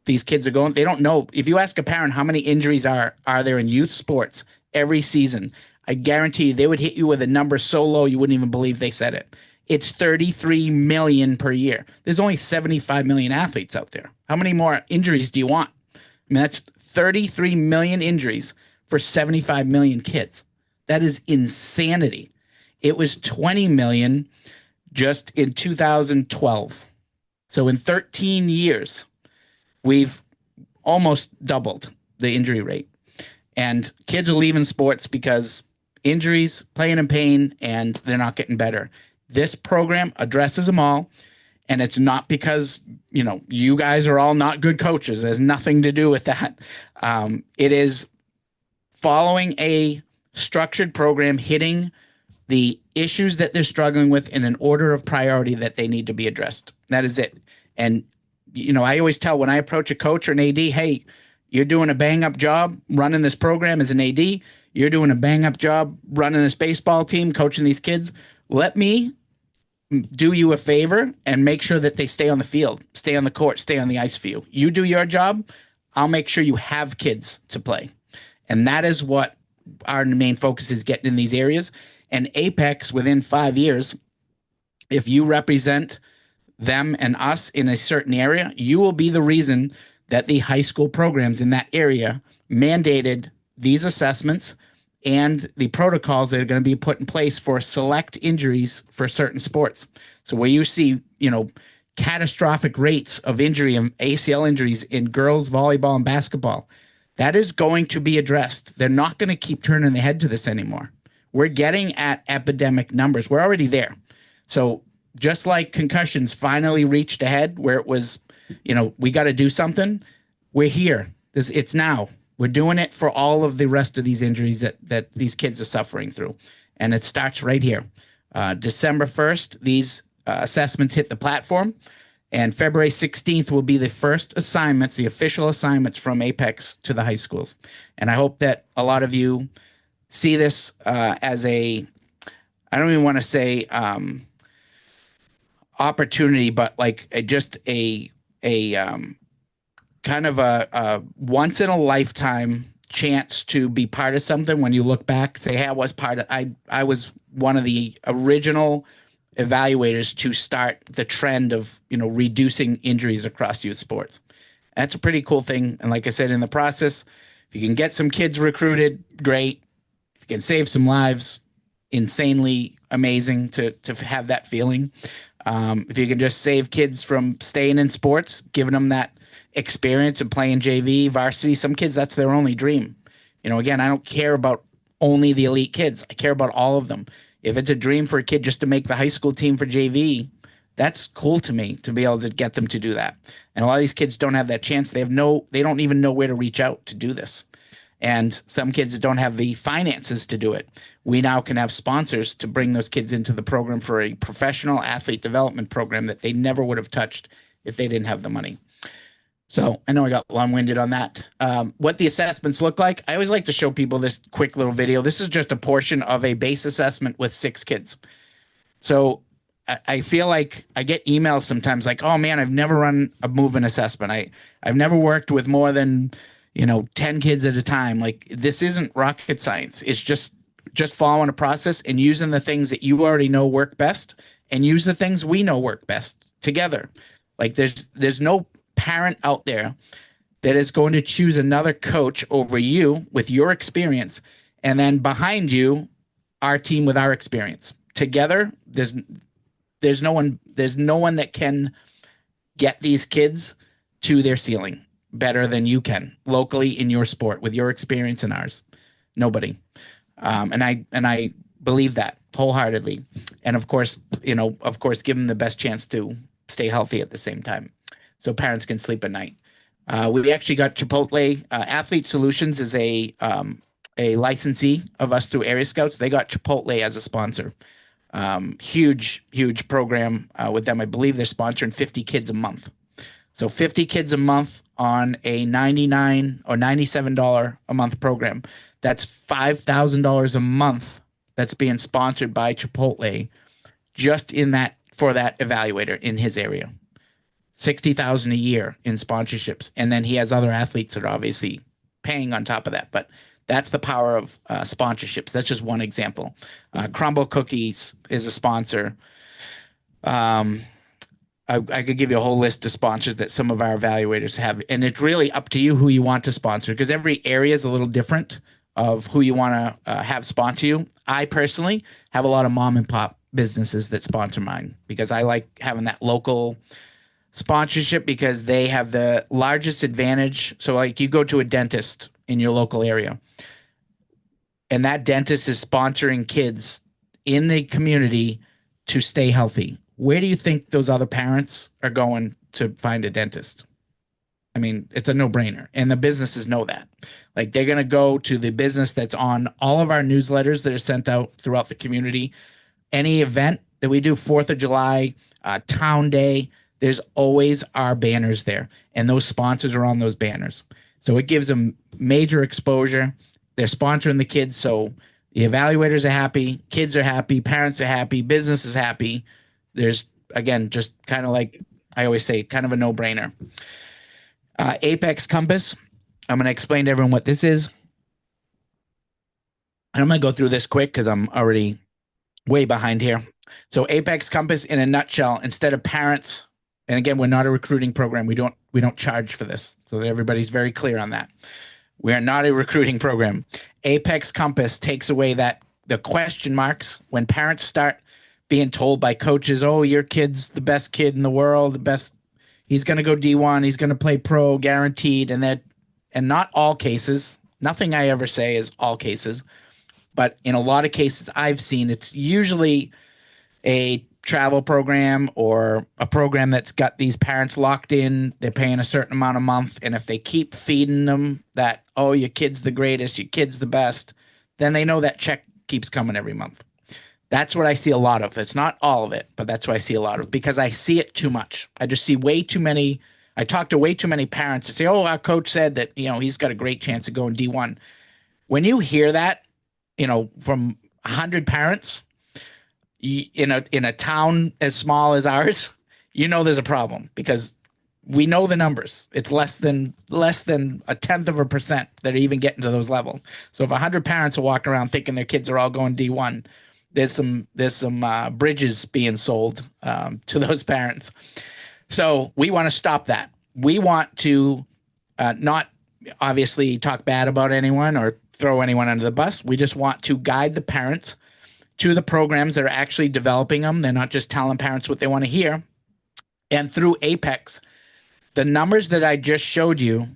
these kids are going. They don't know. If you ask a parent how many injuries are there in youth sports every season, I guarantee you they would hit you with a number so low you wouldn't even believe they said it. It's 33 million per year. There's only 75 million athletes out there. How many more injuries do you want? I mean, that's 33 million injuries for 75 million kids. That is insanity. It was 20 million just in 2012. So in 13 years, we've almost doubled the injury rate. And kids are leaving sports because injuries, playing in pain, and they're not getting better. This program addresses them all, and it's not because, you guys are all not good coaches. There's nothing to do with that. It is following a structured program, hitting the issues that they're struggling with in an order of priority that they need to be addressed. That is it. And, I always tell when I approach a coach or an AD, hey, you're doing a bang-up job running this program as an AD. You're doing a bang-up job running this baseball team, coaching these kids. Let me do you a favor and make sure that they stay on the field, stay on the court, stay on the ice for you. You do your job. I'll make sure you have kids to play. And that is what our main focus is, getting in these areas. And A.P.E.X, within 5 years, if you represent them and us in a certain area, you will be the reason that the high school programs in that area mandated these assessments and the protocols that are going to be put in place for select injuries for certain sports. So where you see, catastrophic rates of injury and ACL injuries in girls volleyball and basketball, that is going to be addressed. They're not going to keep turning their head to this anymore. We're getting at epidemic numbers. We're already there. So just like concussions finally reached a head where it was, we got to do something, we're here. It's now. We're doing it for all of the rest of these injuries that these kids are suffering through. And it starts right here. December 1st, these assessments hit the platform. And February 16th will be the first assignments, the official assignments from A.P.E.X to the high schools. And I hope that a lot of you see this as I don't even want to say opportunity, but like just a kind of a once in a lifetime chance to be part of something. When you look back, say, hey, I was one of the original evaluators to start the trend of, reducing injuries across youth sports. That's a pretty cool thing. And like I said, in the process, If you can get some kids recruited, great. If you can save some lives, insanely amazing to have that feeling. If you can just save kids from staying in sports, giving them that experience of playing JV, varsity, some kids, that's their only dream. Again, I don't care about only the elite kids. I care about all of them. If it's a dream for a kid just to make the high school team for JV, that's cool to me to be able to get them to do that. And a lot of these kids don't have that chance. They don't even know where to reach out to do this. And some kids don't have the finances to do it. We now can have sponsors to bring those kids into the program for a professional athlete development program that they never would have touched if they didn't have the money. So I know I got long-winded on that. What the assessments look like, I always like to show people this quick little video. This is just a portion of a base assessment with 6 kids. So I feel like I get emails sometimes like, oh man, I've never run a movement assessment. I've never worked with more than 10 kids at a time. Like, this isn't rocket science. It's just following a process and using the things that you already know work best and use the things we know work best together. Like, there's no parent out there that is going to choose another coach over you with your experience, and then behind you, our team with our experience. Together, there's no one that can get these kids to their ceiling better than you can locally in your sport with your experience and ours. Nobody. And I believe that wholeheartedly. And of course, give them the best chance to stay healthy at the same time, so parents can sleep at night. We actually got Chipotle. Athlete Solutions is a licensee of us through Area Scouts. They got Chipotle as a sponsor. Huge program with them. I believe they're sponsoring 50 kids a month. So 50 kids a month on a $99 or $97 a month program. That's $5,000 a month that's being sponsored by Chipotle just for that evaluator in his area. $60,000 a year in sponsorships. And then he has other athletes that are obviously paying on top of that. But that's the power of sponsorships. That's just one example. Crumble Cookies is a sponsor. I could give you a whole list of sponsors that some of our evaluators have. And it's really up to you who you want to sponsor, because every area is a little different of who you want to have sponsor you. I personally have a lot of mom and pop businesses that sponsor mine because I like having that local sponsorship because they have the largest advantage. So like, you go to a dentist in your local area and that dentist is sponsoring kids in the community to stay healthy. Where do you think those other parents are going to find a dentist? I mean, it's a no-brainer. And the businesses know that. Like, they're going to go to the business that's on all of our newsletters that are sent out throughout the community. Any event that we do, 4th of July, Town Day, there's always our banners there. And those sponsors are on those banners. So it gives them major exposure. They're sponsoring the kids. So the evaluators are happy, kids are happy, parents are happy, business is happy. There's, again, just kind of like I always say, kind of a no-brainer. A.P.E.X Compass. I'm going to explain to everyone what this is. And I'm going to go through this quick because I'm already way behind here. So A.P.E.X Compass, in a nutshell, instead of parents, and again, we're not a recruiting program. We don't charge for this. So that everybody's very clear on that. We are not a recruiting program. A.P.E.X Compass takes away the question marks when parents start being told by coaches, oh, your kid's the best kid in the world, the best, he's going to go D1, he's going to play pro, guaranteed. And not all cases, nothing I ever say is all cases, but in a lot of cases I've seen, it's usually a travel program or a program that's got these parents locked in. They're paying a certain amount a month. And if they keep feeding them that, oh, your kid's the greatest, your kid's the best, then they know that check keeps coming every month. That's what I see a lot of. It's not all of it, but that's what I see a lot of because I see it too much. I just see way too many. I talk to way too many parents to say, oh, our coach said that, he's got a great chance of going D1. When you hear that, from 100 parents in a town as small as ours, there's a problem because we know the numbers. It's less than 0.1% that are even getting to those levels. So if 100 parents are walking around thinking their kids are all going D1, there's some bridges being sold to those parents. So we want to stop that. We want to not obviously talk bad about anyone or throw anyone under the bus. We just want to guide the parents to the programs that are actually developing them. They're not just telling parents what they want to hear. And through A.P.E.X, the numbers that I just showed you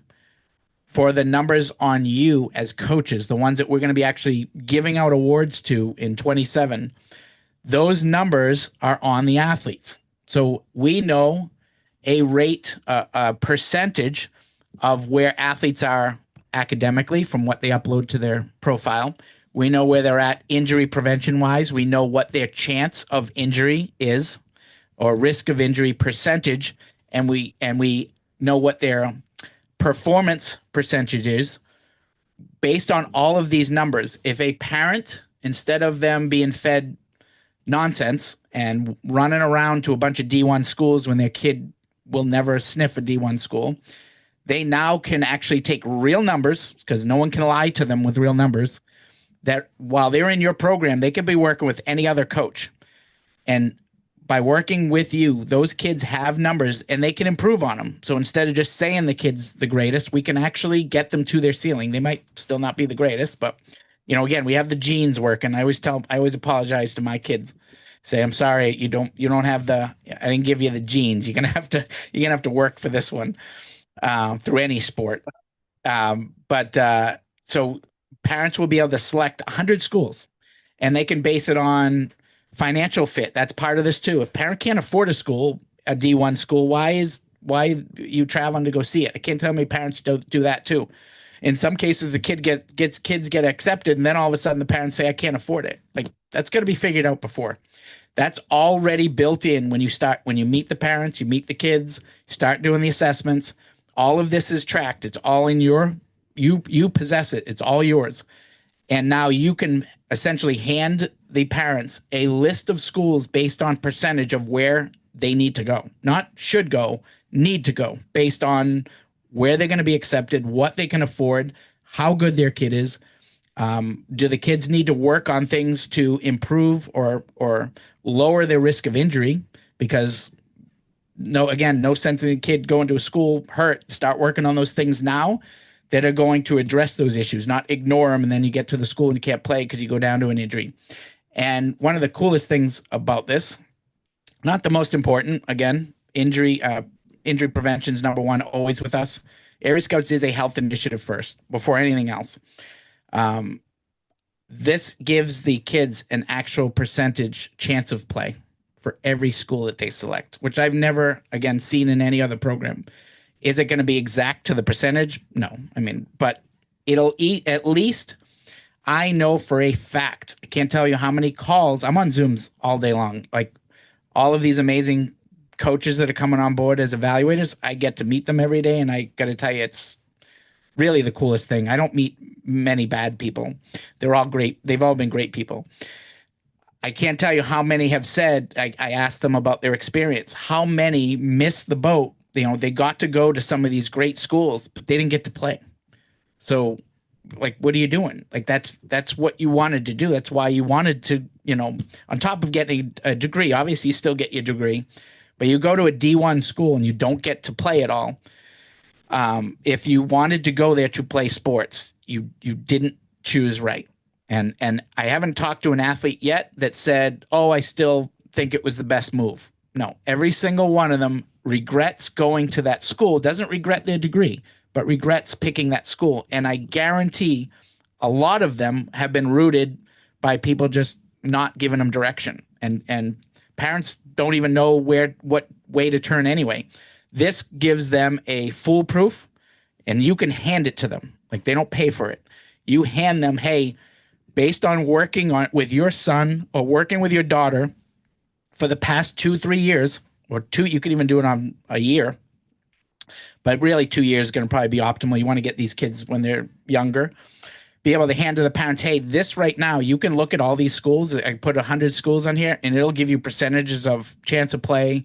for the numbers on you as coaches, the ones that we're going to be actually giving out awards to in 27, those numbers are on the athletes. So we know a rate, a percentage of where athletes are academically from what they upload to their profile. We know where they're at injury prevention wise. We know what their chance of injury is or risk of injury percentage. And we know what their performance percentage is based on all of these numbers. If a parent, instead of them being fed nonsense and running around to a bunch of D1 schools when their kid will never sniff a D1 school, they now can actually take real numbers, because no one can lie to them with real numbers, that while they're in your program, they could be working with any other coach. And by working with you, those kids have numbers and they can improve on them. So instead of just saying the kid's the greatest, we can actually get them to their ceiling. They might still not be the greatest, but again, we have the genes working. I always apologize to my kids. Say, I'm sorry, you don't have I didn't give you the genes. You're gonna have to work for this one through any sport. So parents will be able to select 100 schools, and they can base it on financial fit. That's part of this too. If parent can't afford a school, a D1 school, why you traveling to go see it? I can't tell me parents don't do that too. In some cases, the kids get accepted, and then all of a sudden the parents say, I can't afford it. Like, that's got to be figured out before. That's already built in when you meet the parents, you meet the kids, start doing the assessments. All of this is tracked. It's all in you possess it. It's all yours. And now you can essentially hand the parents a list of schools based on percentage of where they need to go. Not should go, need to go, based on where they're going to be accepted, what they can afford, how good their kid is. Do the kids need to work on things to improve or lower their risk of injury? Because no sense in a kid going to a school hurt. Start working on those things now that are going to address those issues, not ignore them. And then you get to the school and you can't play because you go down to an injury. And one of the coolest things about this, not the most important, again, injury prevention is number one, always with us. Area Scouts is a health initiative first, before anything else. This gives the kids an actual percentage chance of play for every school that they select, which I've never, again, seen in any other program. Is it going to be exact to the percentage? No. But it'll eat at least. I know for a fact, I can't tell you how many calls. I'm on Zooms all day long. Like, all of these amazing coaches that are coming on board as evaluators, I get to meet them every day. And I got to tell you, it's really the coolest thing. I don't meet many bad people. They're all great. They've all been great people. I can't tell you how many have said, I asked them about their experience, how many missed the boat. They got to go to some of these great schools, but they didn't get to play. So, like, what are you doing? Like, that's what you wanted to do. That's why you wanted to, on top of getting a degree, obviously you still get your degree, but you go to a D1 school and you don't get to play at all. If you wanted to go there to play sports, you didn't choose right. And I haven't talked to an athlete yet that said, oh, I still think it was the best move. No, every single one of them regrets going to that school, doesn't regret their degree, but regrets picking that school. And I guarantee a lot of them have been rooted by people just not giving them direction. And parents don't even know what way to turn anyway. This gives them a foolproof, and you can hand it to them. Like, they don't pay for it. You hand them, hey, based on working with your son or working with your daughter for the past 2-3 years, or two, you could even do it on a year, but really 2 years is going to probably be optimal. You want to get these kids when they're younger, be able to hand to the parents, hey, this right now, you can look at all these schools. I put 100 schools on here, and it'll give you percentages of chance of play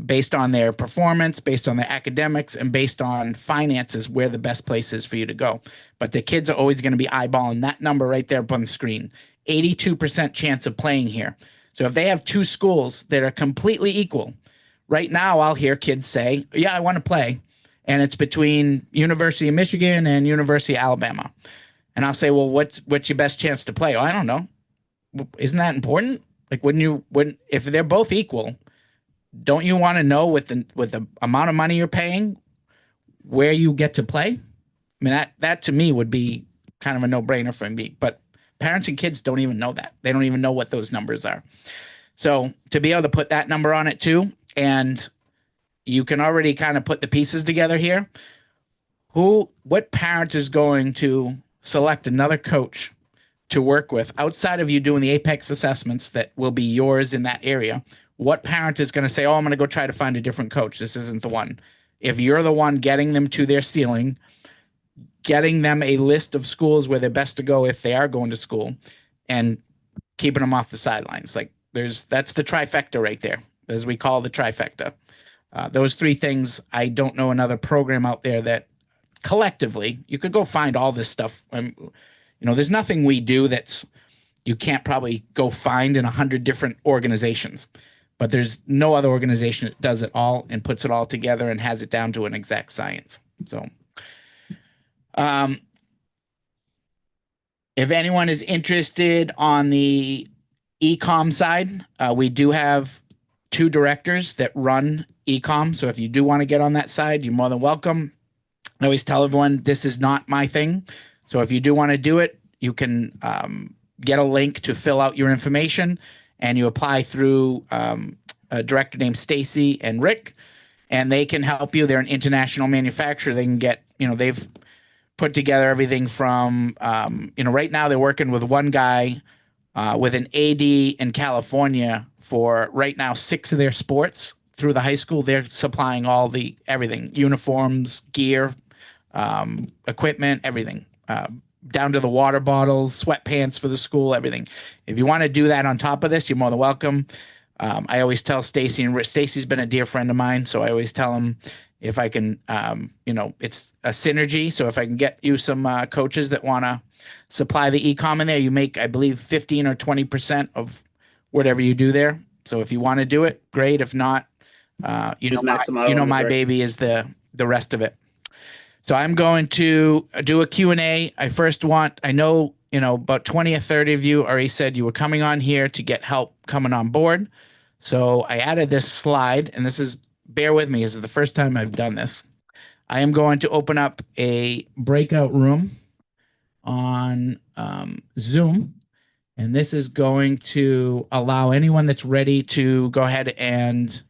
based on their performance, based on their academics, and based on finances, where the best place is for you to go. But the kids are always going to be eyeballing that number right there up on the screen. 82% chance of playing here. So if they have two schools that are completely equal, right now I'll hear kids say, yeah, I want to play. and it's between University of Michigan and University of Alabama. And I'll say, well, what's your best chance to play? Oh, I don't know. Isn't that important? Like, wouldn't if they're both equal, don't you want to know with the amount of money you're paying where you get to play? I mean, that to me would be kind of a no-brainer for me. But parents and kids don't even know that. They don't even know what those numbers are. So to be able to put that number on it too, and you can already kind of put the pieces together here. What parent is going to select another coach to work with outside of you doing the A.P.E.X assessments that will be yours in that area? What parent is going to say, oh, I'm going to go try to find a different coach? This isn't the one. If you're the one getting them to their ceiling, getting them a list of schools where they're best to go if they are going to school, and keeping them off the sidelines. Like that's the trifecta right there, as we call the trifecta. Those three things, I don't know another program out there that collectively, you could go find all this stuff. There's nothing we do that's you can't probably go find in 100 different organizations, but there's no other organization that does it all and puts it all together and has it down to an exact science. So, if anyone is interested on the e-com side, we do have 2 directors that run e-com. So if you do want to get on that side, you're more than welcome. I always tell everyone this is not my thing. So if you do want to do it, you can get a link to fill out your information, and you apply through a director named Stacy and Rick, and they can help you. They're an international manufacturer. They can get, they've put together everything from, right now they're working with one guy with an AD in California for right now 6 of their sports through the high school. They're supplying all the everything, uniforms, gear, equipment, everything, down to the water bottles, sweatpants for the school, everything. If you want to do that on top of this, you're more than welcome. I always tell Stacy, and Stacy's been a dear friend of mine, so I always tell him if I can, it's a synergy. So if I can get you some coaches that want to supply the e-com in there, you make, I believe, 15 or 20% of whatever you do there. So if you want to do it, great. If not, my baby is the rest of it. So I'm going to do a Q&A. I know, about 20 or 30 of you already said you were coming on here to get help coming on board. So I added this slide, and bear with me, this is the first time I've done this. I am going to open up a breakout room on Zoom, and this is going to allow anyone that's ready to go ahead and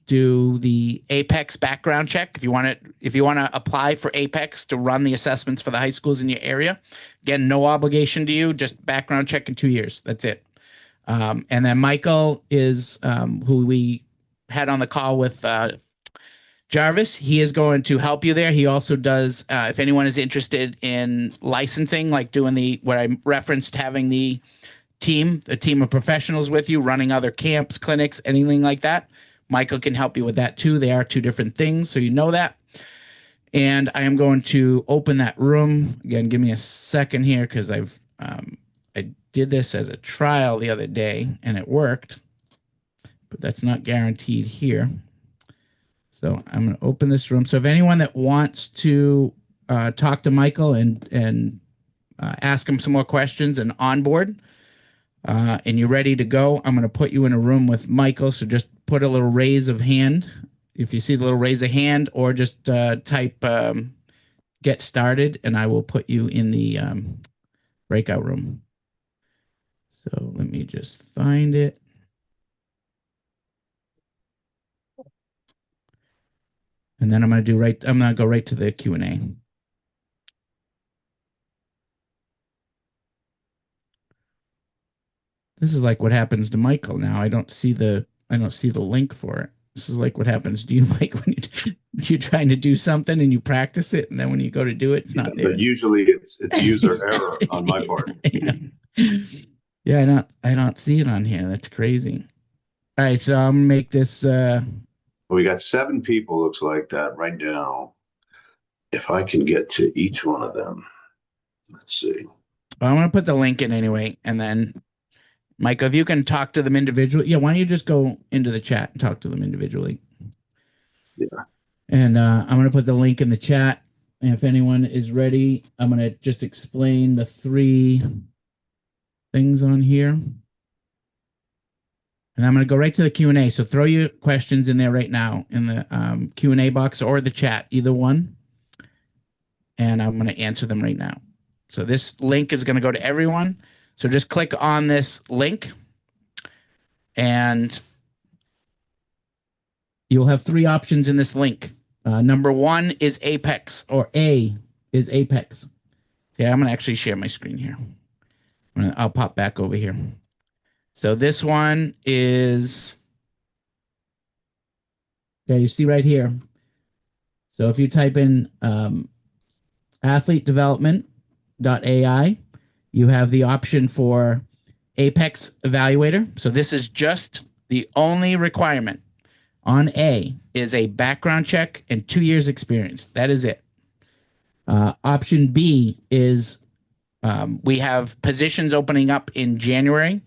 do the A.P.E.X background check. If you want to apply for A.P.E.X to run the assessments for the high schools in your area, again, no obligation to you, just background check in 2 years. That's it. And then Michael is who we had on the call with Jarvis. He is going to help you there. He also does, if anyone is interested in licensing, like doing what I referenced, having a team of professionals with you, running other camps, clinics, anything like that, Michael can help you with that too. They are 2 different things, so you know that. And I am going to open that room. Again, give me a second here, because I did this as a trial the other day, and it worked. But that's not guaranteed here. So I'm going to open this room. So if anyone that wants to talk to Michael and ask him some more questions and onboard, and you're ready to go, I'm going to put you in a room with Michael. So just put a little raise of hand if you see the little raise of hand, or just type get started, and I will put you in the breakout room. So let me just find it. And then I'm going to go right to the Q&A. This is like what happens to Michael now. I don't see the link for it. This is like what happens to you, Mike, when you're trying to do something and you practice it, and then when you go to do it, it's not there. But usually it's user error on my part. Yeah, I don't see it on here. That's crazy. All right, so I'm gonna make this. We got 7 people, looks like that right now. If I can get to each one of them, let's see. Well, I'm gonna put the link in anyway, and then Michael, if you can talk to them individually. Yeah, why don't you just go into the chat and talk to them individually? Yeah. And I'm going to put the link in the chat. And if anyone is ready, I'm going to just explain the 3 things on here. And I'm going to go right to the Q&A. So throw your questions in there right now in the Q&A box or the chat, either one. And I'm going to answer them right now. So this link is going to go to everyone. So just click on this link and you'll have 3 options in this link. Number 1 is A.P.E.X, or A is A.P.E.X. Yeah, I'm going to actually share my screen here. I'll pop back over here. So this one is, yeah, you see right here. So if you type in athlete development.ai, you have the option for A.P.E.X evaluator. So this is just the only requirement on A is a background check and 2 years experience. That is it. Option B is we have positions opening up in January.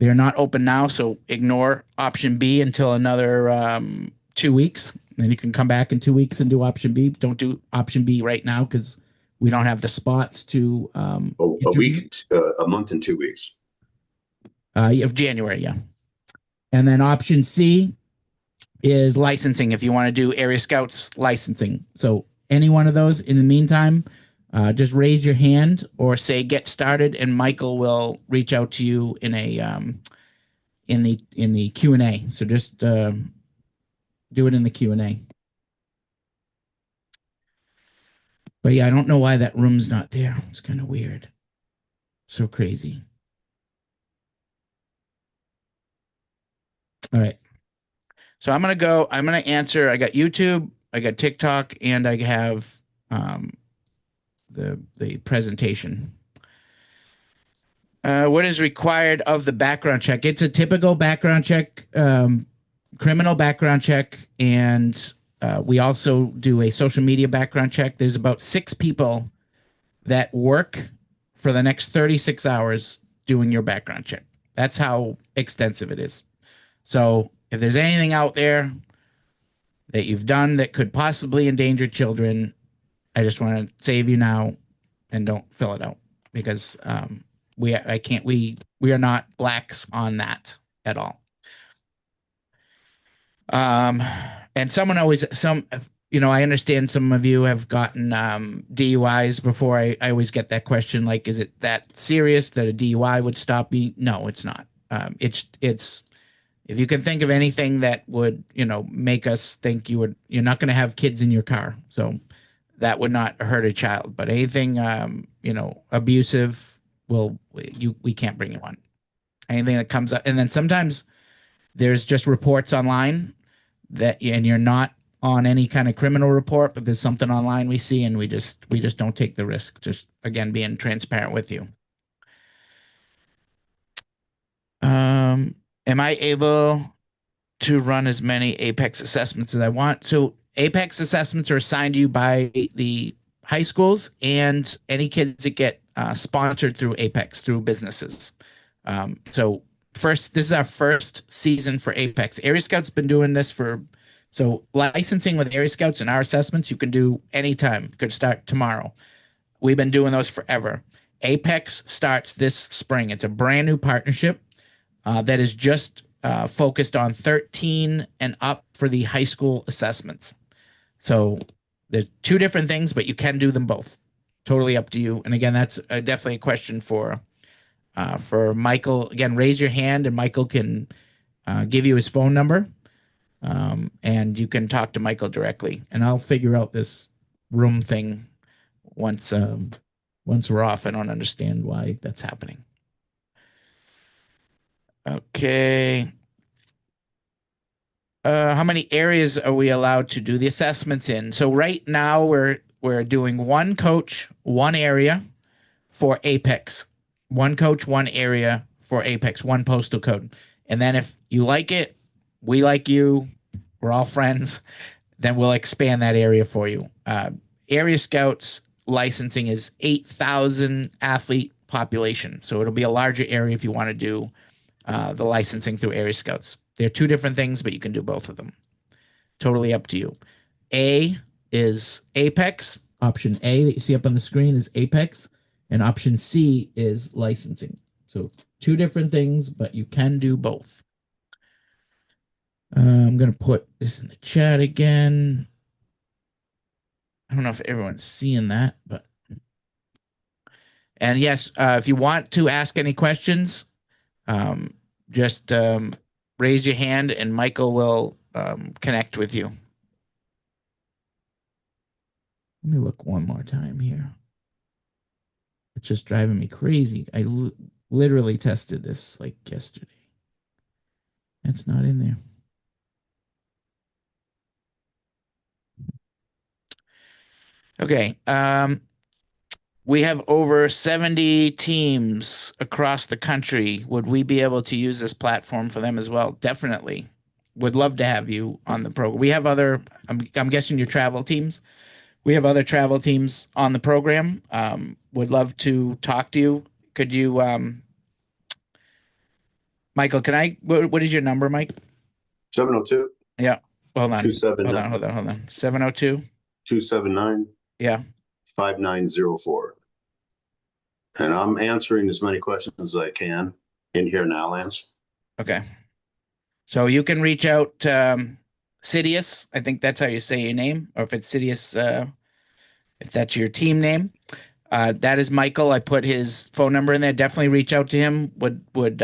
They're not open now, so ignore option B until another 2 weeks. Then you can come back in 2 weeks and do option B. Don't do option B right now because we don't have the spots to a week, a month and 2 weeks. Of January, yeah. And then option C is licensing if you want to do Area Scouts licensing. So any one of those. In the meantime, just raise your hand or say get started, and Michael will reach out to you in a in the Q&A. So just do it in the Q&A. But yeah, I don't know why that room's not there. It's kind of weird. So crazy. All right. So I'm gonna answer. I got YouTube, I got TikTok, and I have the presentation. What is required of the background check? It's a typical background check, criminal background check, and we also do a social media background check. There's about 6 people that work for the next 36 hours doing your background check. That's how extensive it is. So if there's anything out there that you've done that could possibly endanger children, I just want to save you now and don't fill it out because we are not lax on that at all. And I understand some of you have gotten DUIs before. I always get that question, like, is it that serious that a DUI would stop me? No, it's not. It's if you can think of anything that would, make us think you're not going to have kids in your car. So that would not hurt a child, but anything, abusive we can't bring you on. Anything that comes up. And then sometimes there's just reports online and you're not on any kind of criminal report, but there's something online we see and we just don't take the risk. Just again, being transparent with you. Am I able to run as many A.P.E.X assessments as I want? So A.P.E.X assessments are assigned to you by the high schools and any kids that get sponsored through A.P.E.X through businesses. So this is our first season for A.P.E.X. Area Scouts been doing this so licensing with Area Scouts and our assessments you can do anytime. You could start tomorrow. We've been doing those forever. A.P.E.X starts this spring. It's a brand new partnership that is just focused on 13 and up for the high school assessments. So there's 2 different things, but you can do them both. Totally up to you. And again, that's definitely a question for Michael. Again, raise your hand and Michael can give you his phone number. And you can talk to Michael directly. And I'll figure out this room thing once we're off. I don't understand why that's happening. Okay. How many areas are we allowed to do the assessments in? So right now we're doing 1 coach, 1 area for A.P.E.X. 1 coach, 1 area for A.P.E.X. 1 postal code. And then if you like it, we like you, we're all friends, then we'll expand that area for you. Area Scouts licensing is 8,000 athlete population. So it'll be a larger area if you want to do the licensing through Area Scouts. They're 2 different things, but you can do both of them. Totally up to you. A is A.P.E.X. Option A that you see up on the screen is A.P.E.X. And option C is licensing. So 2 different things, but you can do both. I'm going to put this in the chat again. I don't know if everyone's seeing that, but. And yes, if you want to ask any questions, just raise your hand and Michael will connect with you. Let me look one more time here. It's just driving me crazy. I literally tested this like yesterday. It's not in there. Okay. We have over 70 teams across the country. Would we be able to use this platform for them as well? Definitely. Would love to have you on the program. We have other, I'm guessing your travel teams. We have other travel teams on the program. Would love to talk to you. Could you, Michael, what is your number, Mike? 702. Yeah. Hold on. 279. Hold on. 702. 279. Yeah. 5904. And I'm answering as many questions as I can in here now, Lance. Okay. So you can reach out, Sidious. I think that's how you say your name, or if it's Sidious, if that's your team name. That is Michael. I put his phone number in there. Definitely reach out to him. Would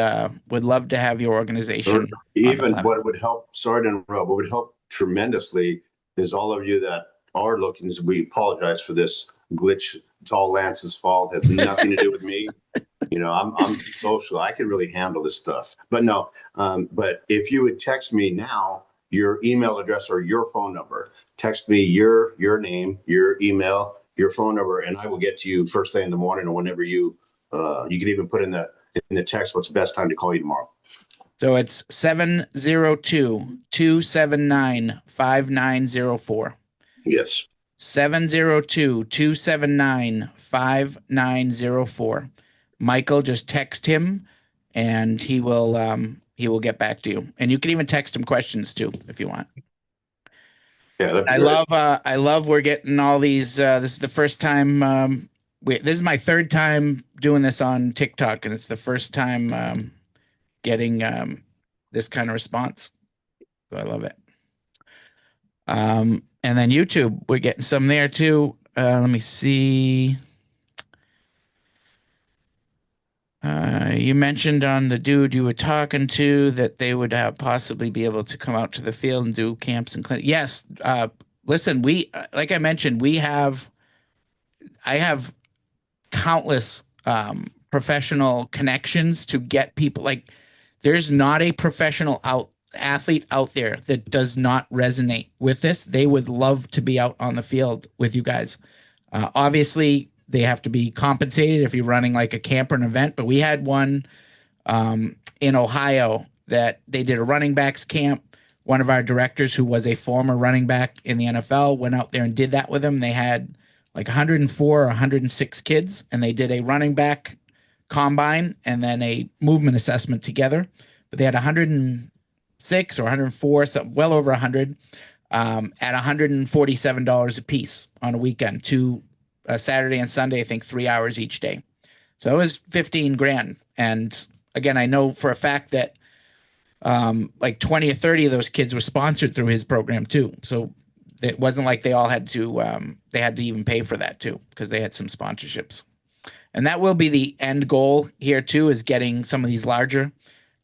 love to have your organization. Or even what would help, sorry to interrupt, what would help tremendously is all of you that are looking, we apologize for this glitch. It's all Lance's fault. It has nothing to do with me. You know, I'm social. I can really handle this stuff. But no, but if you would text me now, your email address or your phone number, text me your name, your email, your phone number, and I will get to you first thing in the morning or whenever you can even put in the text what's the best time to call you tomorrow. So it's 702-279-5904. Yes. 702-279-5904. Michael, just text him and he will get back to you. And you can even text him questions too if you want. Yeah, I love we're getting all these this is the first time this is my 3rd time doing this on TikTok, and it's the first time getting this kind of response. So I love it. And then YouTube, we're getting some there too. Let me see. You mentioned on the dude you were talking to that they would possibly be able to come out to the field and do camps and clinics. Yes. Listen, like I mentioned, I have countless professional connections to get people. Like, there's not a professional athlete out there that does not resonate with this. They would love to be out on the field with you guys. Obviously, they have to be compensated if you're running like a camp or an event. But we had one in Ohio that they did a running backs camp. One of our directors, who was a former running back in the NFL, went out there and did that with them. They had like 104 or 106 kids, and they did a running back combine and then a movement assessment together. But they had 106 or 104, so well over 100, at $147 a piece on a weekend, Saturday and Sunday, I think 3 hours each day. So it was 15 grand. And again, I know for a fact that like 20 or 30 of those kids were sponsored through his program too. So it wasn't like they all had to, they had to even pay for that too, because they had some sponsorships. And that will be the end goal here too, is getting some of these larger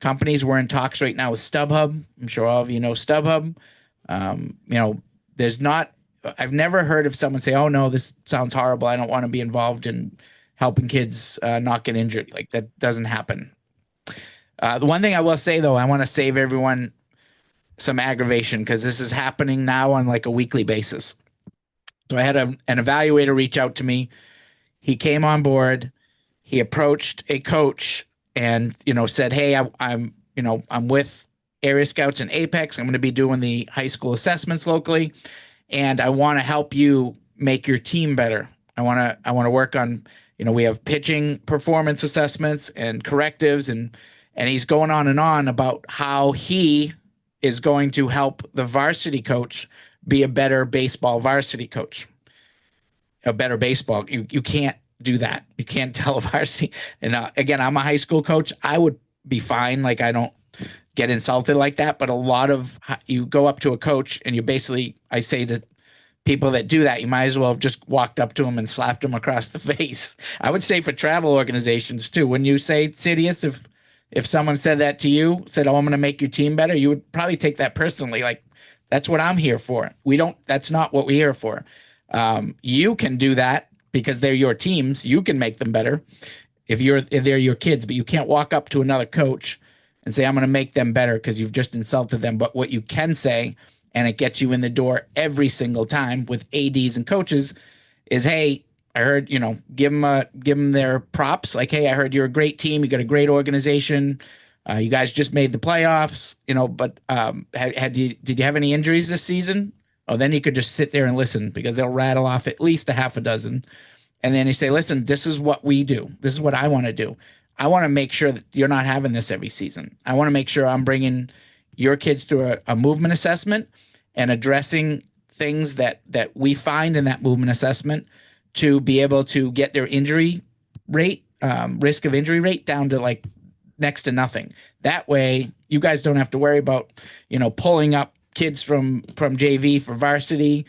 companies. We're in talks right now with StubHub. I'm sure all of you know StubHub. I've never heard of someone say, oh no, this sounds horrible. I don't want to be involved in helping kids not get injured. Like, that doesn't happen. The one thing I will say though, I want to save everyone some aggravation, because this is happening now on like a weekly basis. So I had an evaluator reach out to me. He came on board. He approached a coach and, said, hey, I'm with Area Scouts and A.P.E.X. I'm going to be doing the high school assessments locally, and I want to help you make your team better. I want to work on, we have pitching performance assessments and correctives, and he's going on and on about how he is going to help the varsity coach be a better baseball varsity coach, a better baseball. You can't do that. You can't tell a varsity. And again, I'm a high school coach. I would be fine. Like, I don't get insulted like that. But a lot of you go up to a coach and you basically, I say to people that do that, you might as well have just walked up to them and slapped them across the face. I would say for travel organizations too. When you say, Sidious, if someone said that to you, said, "Oh, I'm going to make your team better," you would probably take that personally. Like, that's what I'm here for. That's not what we're here for. You can do that because they're your teams. You can make them better if they're your kids, but you can't walk up to another coach and say, "I'm going to make them better," because you've just insulted them. But what you can say, and it gets you in the door every single time with ADs and coaches, is, "Hey, I heard, give them their props. Like, hey, I heard you're a great team. You got a great organization. You guys just made the playoffs, but did you have any injuries this season?" Oh, then you could just sit there and listen, because they'll rattle off at least a half a dozen. And then you say, "Listen, this is what we do. This is what I want to do. I want to make sure that you're not having this every season. I want to make sure I'm bringing your kids through a movement assessment and addressing things that we find in that movement assessment to be able to get their injury rate, risk of injury rate, down to like next to nothing. That way, you guys don't have to worry about, pulling up kids from JV for varsity.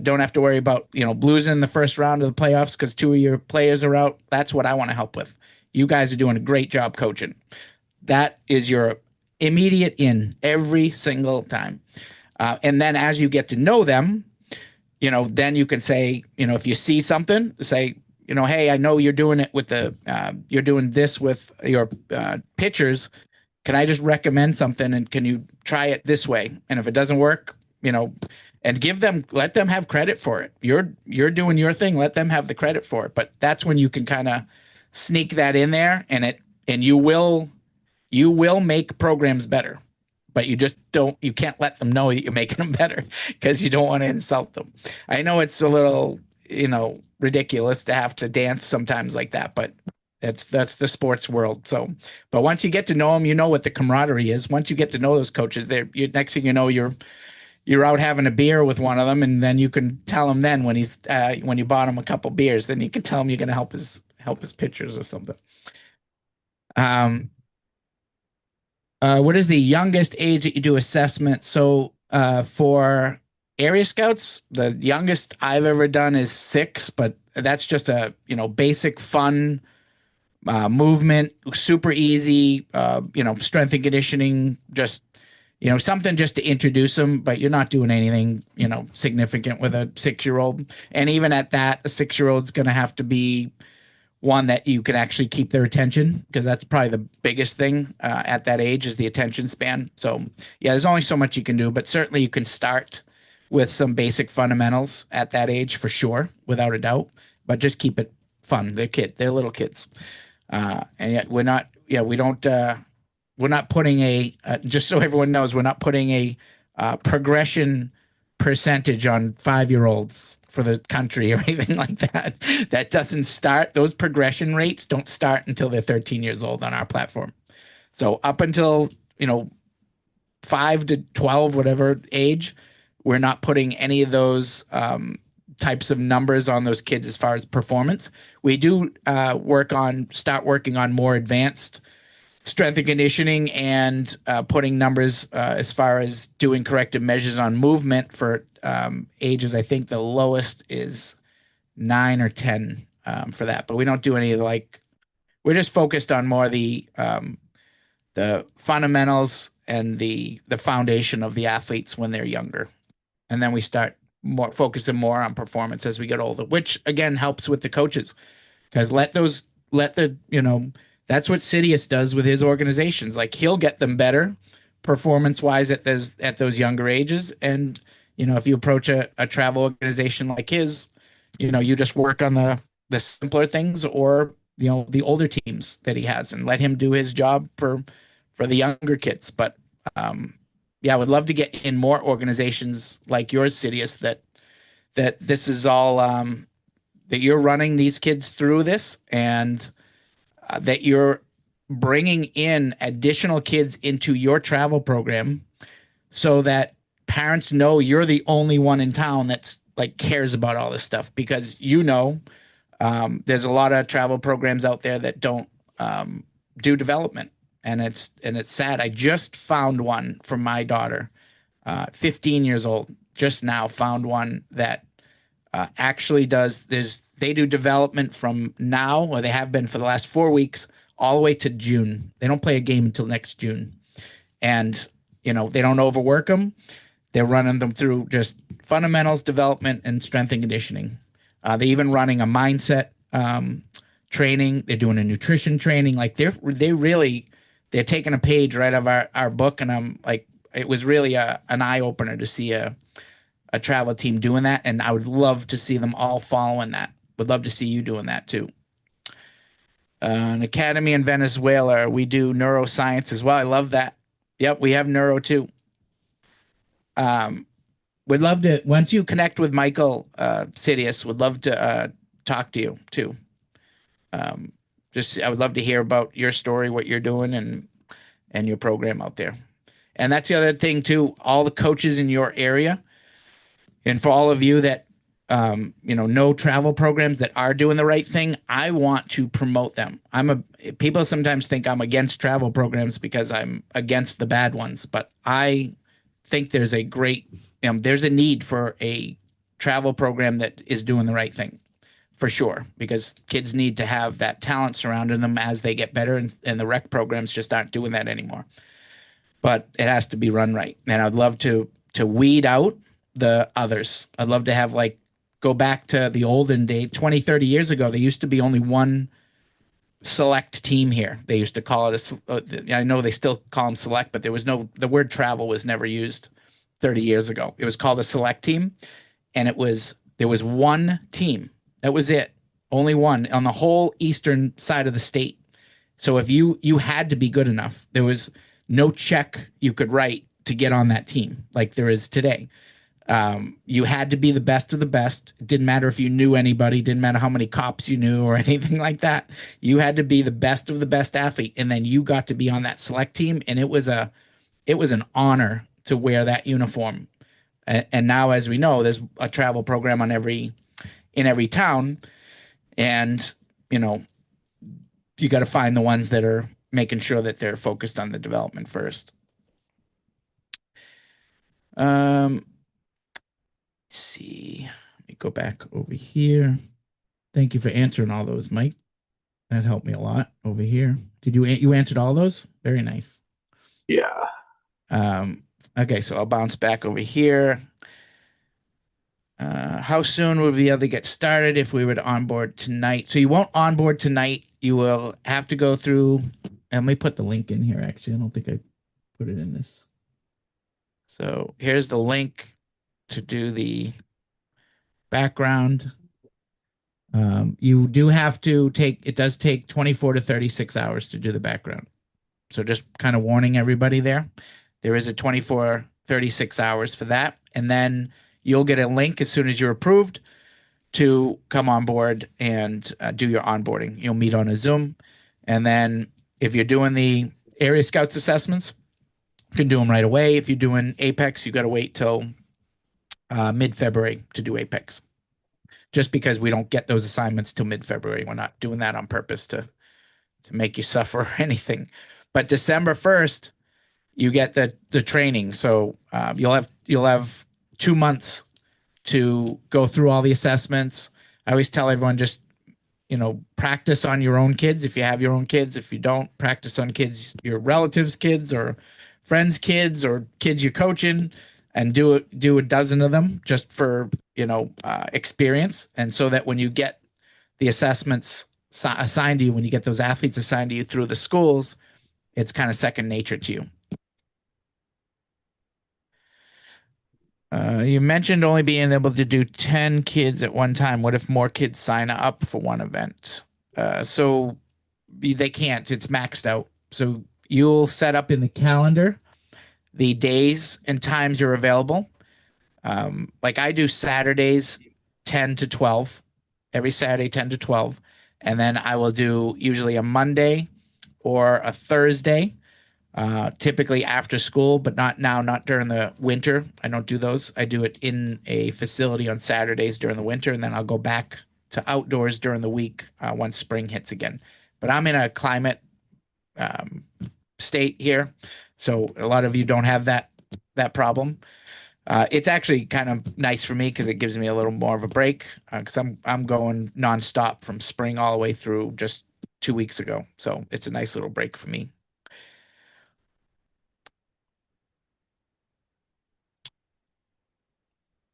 Don't have to worry about, losing the first round of the playoffs because 2 of your players are out." That's what I want to help with. You guys are doing a great job coaching. That is your immediate in every single time. And then as you get to know them, then you can say, if you see something, say, "Hey, I know you're doing it with you're doing this with your pitchers. Can I just recommend something, and can you try it this way? And if it doesn't work, and let them have credit for it. You're doing your thing. Let them have the credit for it." But that's when you can kind of sneak that in there, and you will make programs better. But you can't let them know that you're making them better, because you don't want to insult them. I know it's a little, ridiculous to have to dance sometimes like that, but that's the sports world. So, but once you get to know them, you know what the camaraderie is. Once you get to know those coaches, next thing you know, you're out having a beer with one of them, and then you can tell him then when you bought him a couple beers, then you can tell him you're going to help his pitchers or something. What is the youngest age that you do assessment? So for area scouts, the youngest I've ever done is 6, but that's just a basic fun movement, super easy, strength and conditioning, just something just to introduce them. But you're not doing anything significant with a 6-year-old. And even at that, a 6-year-old's going to have to be one that you can actually keep their attention, because that's probably the biggest thing at that age, is the attention span. So yeah, there's only so much you can do, but certainly you can start with some basic fundamentals at that age for sure, without a doubt, but just keep it fun. They're little kids. And yet we're not putting just so everyone knows, we're not putting a progression percentage on 5-year-olds for the country or anything like that. That doesn't start. Those progression rates don't start until they're 13 years old on our platform. So up until 5 to 12, whatever age, we're not putting any of those types of numbers on those kids as far as performance. We do start working on more advanced strength and conditioning, and putting numbers as far as doing corrective measures on movement for ages. I think the lowest is 9 or 10 for that, but we don't do any we're just focused on more the fundamentals and the foundation of the athletes when they're younger. And then we start focusing more on performance as we get older, which again helps with the coaches, because that's what Sidious does with his organizations. Like, he'll get them better performance-wise at those younger ages. And, if you approach a travel organization like his, you just work on the simpler things, or, the older teams that he has, and let him do his job for the younger kids. But, yeah, I would love to get in more organizations like yours, Sidious, that this is all, that you're running these kids through this, and that you're bringing in additional kids into your travel program, so that parents know you're the only one in town that's like cares about all this stuff, because there's a lot of travel programs out there that don't do development, and it's sad. I just found one for my daughter, 15 years old, just now found one that actually does. They do development from now, or they have been for the last 4 weeks, all the way to June. They don't play a game until next June, and they don't overwork them. They're running them through just fundamentals, development, and strength and conditioning. They're even running a mindset training. They're doing a nutrition training. Like they're taking a page right out of our book, and I'm like, it was really an eye opener to see a travel team doing that, and I would love to see them all following that. Would love to see you doing that too. An academy in Venezuela. We do neuroscience as well. I love that. Yep, we have neuro too. Would love to, once you connect with Michael Sidious, would love to talk to you too. I would love to hear about your story, what you're doing, and your program out there. And that's the other thing too. All the coaches in your area, and for all of you that know travel programs that are doing the right thing, I want to promote them. People sometimes think I'm against travel programs because I'm against the bad ones, but I think there's there's a need for a travel program that is doing the right thing, for sure, because kids need to have that talent surrounding them as they get better, and the rec programs just aren't doing that anymore. But it has to be run right, and I'd love to weed out the others. I'd love to have go back to the olden days. 20, 30 years ago, there used to be only one select team here. They used to call it I know they still call them select, but the word travel was never used 30 years ago. It was called a select team, and there was one team. That was it. Only one on the whole eastern side of the state. So if you had to be good enough, there was no check you could write to get on that team like there is today. You had to be the best of the best. It didn't matter if you knew anybody, didn't matter how many cops you knew or anything like that. You had to be the best of the best athlete, and then you got to be on that select team, and it was an honor to wear that uniform. And now, as we know, there's a travel program in every town, and you got to find the ones that are making sure that they're focused on the development first. See, let me go back over here. Thank you for answering all those, Mike. That helped me a lot over here. Did you answered all those? Very nice. Yeah. Okay, so I'll bounce back over here. How soon would we be able to get started if we were to onboard tonight? So you won't onboard tonight. You will have to go through. Let me put the link in here. Actually, I don't think I put it in this. So here's the link to do the background. You do have to it does take 24 to 36 hours to do the background. So just kind of warning everybody there. There is a 24, 36 hours for that. And then you'll get a link as soon as you're approved to come on board and do your onboarding. You'll meet on a Zoom. And then if you're doing the Area Scouts assessments, you can do them right away. If you're doing A.P.E.X, you got to wait till mid-February to do A.P.E.X. Just because we don't get those assignments till mid-February. We're not doing that on purpose to make you suffer or anything. But December 1st, you get the training. So you'll have 2 months to go through all the assessments. I always tell everyone, just practice on your own kids if you have your own kids. If you don't, practice on kids, your relatives' kids or friends' kids or kids you're coaching, and do a dozen of them just for experience, and so that when you get the assessments assigned to you, when you get those athletes assigned to you through the schools, it's kind of second nature to you. You mentioned only being able to do 10 kids at one time. What if more kids sign up for one event? So they can't. It's maxed out. So you'll set up in the calendar the days and times you're available. Like I do Saturdays 10 to 12, every Saturday 10 to 12. And then I will do usually a Monday or a Thursday typically after school, but not now, not during the winter. I don't do those. I do it in a facility on Saturdays during the winter, and then I'll go back to outdoors during the week once spring hits again. But I'm in a climate um, state here, so a lot of you don't have that problem. It's actually kind of nice for me because it gives me a little more of a break because I'm going nonstop from spring all the way through just 2 weeks ago. So it's a nice little break for me.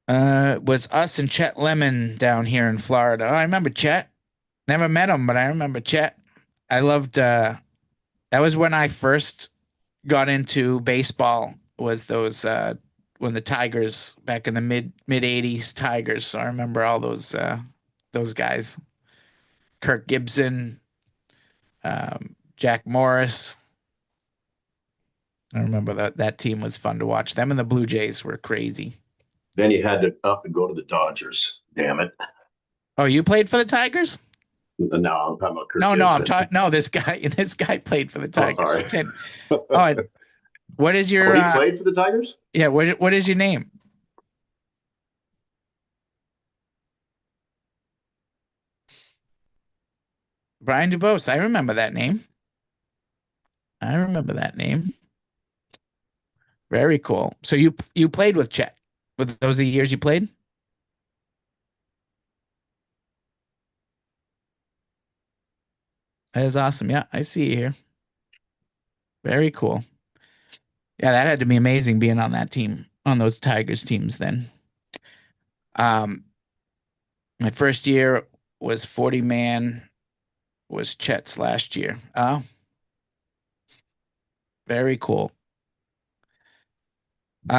Was us and Chet Lemon down here in Florida. Oh, I remember Chet. Never met him, but I remember Chet. I loved that was when I first got into baseball was those when the Tigers back in the mid 80s Tigers. So I remember all those guys. Kirk Gibson, Jack Morris. I remember that team was fun to watch. Them and the Blue Jays were crazy. Then you had to up and go to the Dodgers. Damn it. Oh, you played for the Tigers? No, I'm talking about Kirk No, Gibson. I'm talking. No, this guy played for the Oh, Tigers. sorry. What is your? Oh, he played for the Tigers? Yeah. What is your name? Brian Dubose. I remember that name. I remember that name. Very cool. So you played with Chet. Were those the years you played? That is awesome. Yeah, I see you here. Very cool. Yeah, that had to be amazing being on that team, on those Tigers teams then. My first year was 40 man was Chet's last year. Oh, very cool.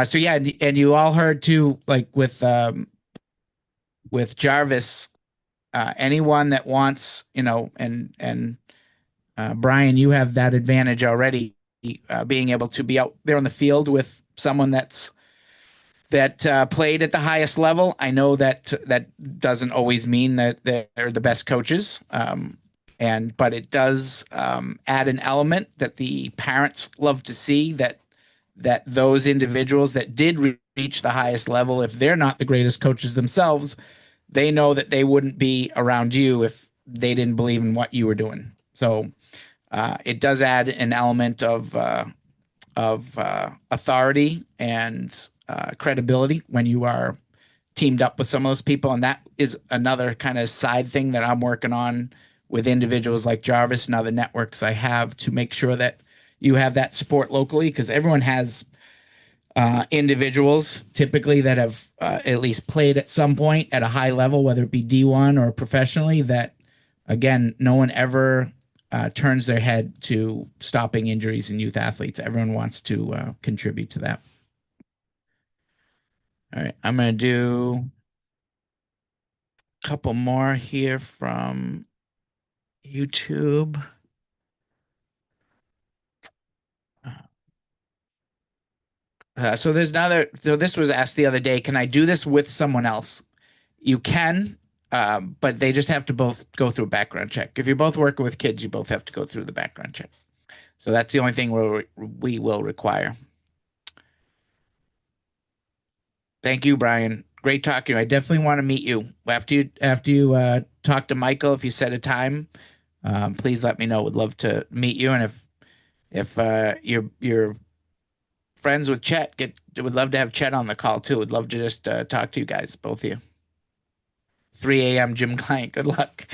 So yeah, and you all heard too, like with Jarvis, anyone that wants, and Brian, you have that advantage already, being able to be out there on the field with someone that played at the highest level. I know that doesn't always mean that they're the best coaches, but it does add an element that the parents love to see that those individuals that did reach the highest level, if they're not the greatest coaches themselves, they know that they wouldn't be around you if they didn't believe in what you were doing. So it does add an element of authority and credibility when you are teamed up with some of those people. And that is another kind of side thing that I'm working on with individuals like Jarvis and other networks I have to make sure that you have that support locally, because everyone has individuals typically that have at least played at some point at a high level, whether it be D1 or professionally, that again, no one ever turns their head to stopping injuries in youth athletes. Everyone wants to contribute to that. All right, I'm going to do a couple more here from YouTube. So this was asked the other day. Can I do this with someone else? You can, but they just have to both go through a background check. If you're both working with kids, you both have to go through the background check. So that's the only thing we will require. Thank you, Brian. Great talking to you. I definitely want to meet you after you talk to Michael. If you set a time, please let me know. Would love to meet you. And if you're friends with Chet, would love to have Chet on the call too. Would love to just talk to you guys, both of you. 3 a.m. gym client. Good luck.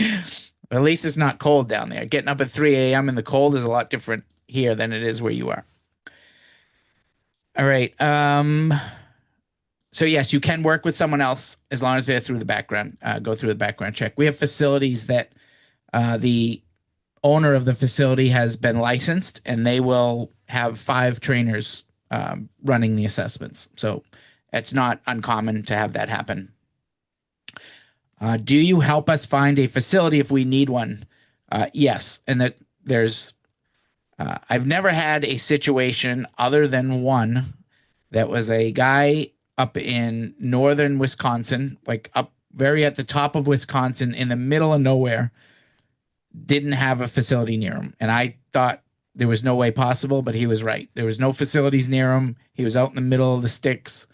At least it's not cold down there. Getting up at 3 a.m. in the cold is a lot different here than it is where you are. All right. So yes, you can work with someone else as long as they're through the background, go through the background check. We have facilities that the owner of the facility has been licensed, and they will have 5 trainers running the assessments. So it's not uncommon to have that happen. Do you help us find a facility if we need one? Yes, and that there's. I've never had a situation other than one that was a guy up in northern Wisconsin, like up very at the top of Wisconsin in the middle of nowhere, didn't have a facility near him. And I thought there was no way possible, but he was right. There was no facilities near him. He was out in the middle of the sticks,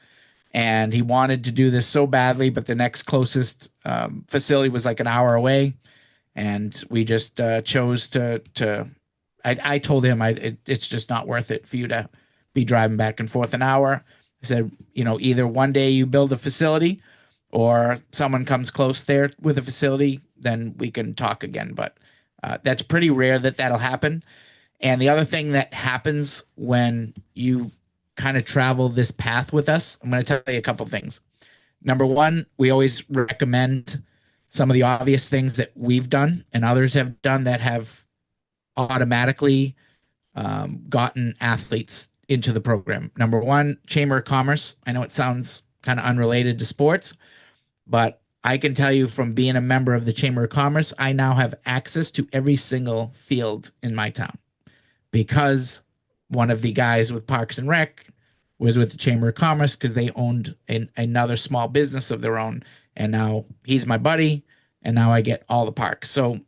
and he wanted to do this so badly, but the next closest facility was like an hour away, and we just chose to. I told him it's just not worth it for you to be driving back and forth an hour. I said, either one day you build a facility, or someone comes close there with a facility, then we can talk again. But that's pretty rare that that'll happen. And the other thing that happens when you kind of travel this path with us, I'm going to tell you a couple things. Number one, we always recommend some of the obvious things that we've done and others have done that have automatically gotten athletes into the program. Number one, Chamber of Commerce. I know it sounds kind of unrelated to sports, but I can tell you from being a member of the Chamber of Commerce, I now have access to every single field in my town, because one of the guys with Parks and Rec was with the Chamber of Commerce because they owned another small business of their own. And now he's my buddy, and now I get all the parks. So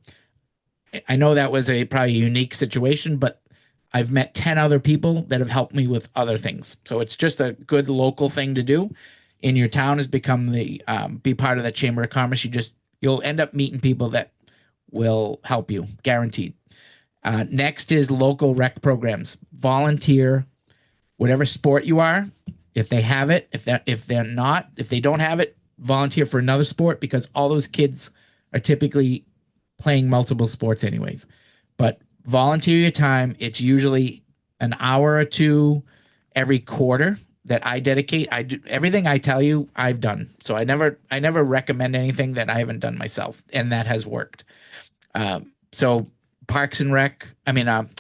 I know that was probably a unique situation, but I've met 10 other people that have helped me with other things. So it's just a good local thing to do in your town, is become be part of that Chamber of Commerce. You'll end up meeting people that will help you, guaranteed. Next is local rec programs. Volunteer, whatever sport you are. If they have it, if they don't have it, volunteer for another sport, because all those kids are typically playing multiple sports anyways. But volunteer your time. It's usually an hour or two every quarter that I dedicate. I do everything I tell you I've done. So I never recommend anything that I haven't done myself, and that has worked. So Parks and Rec,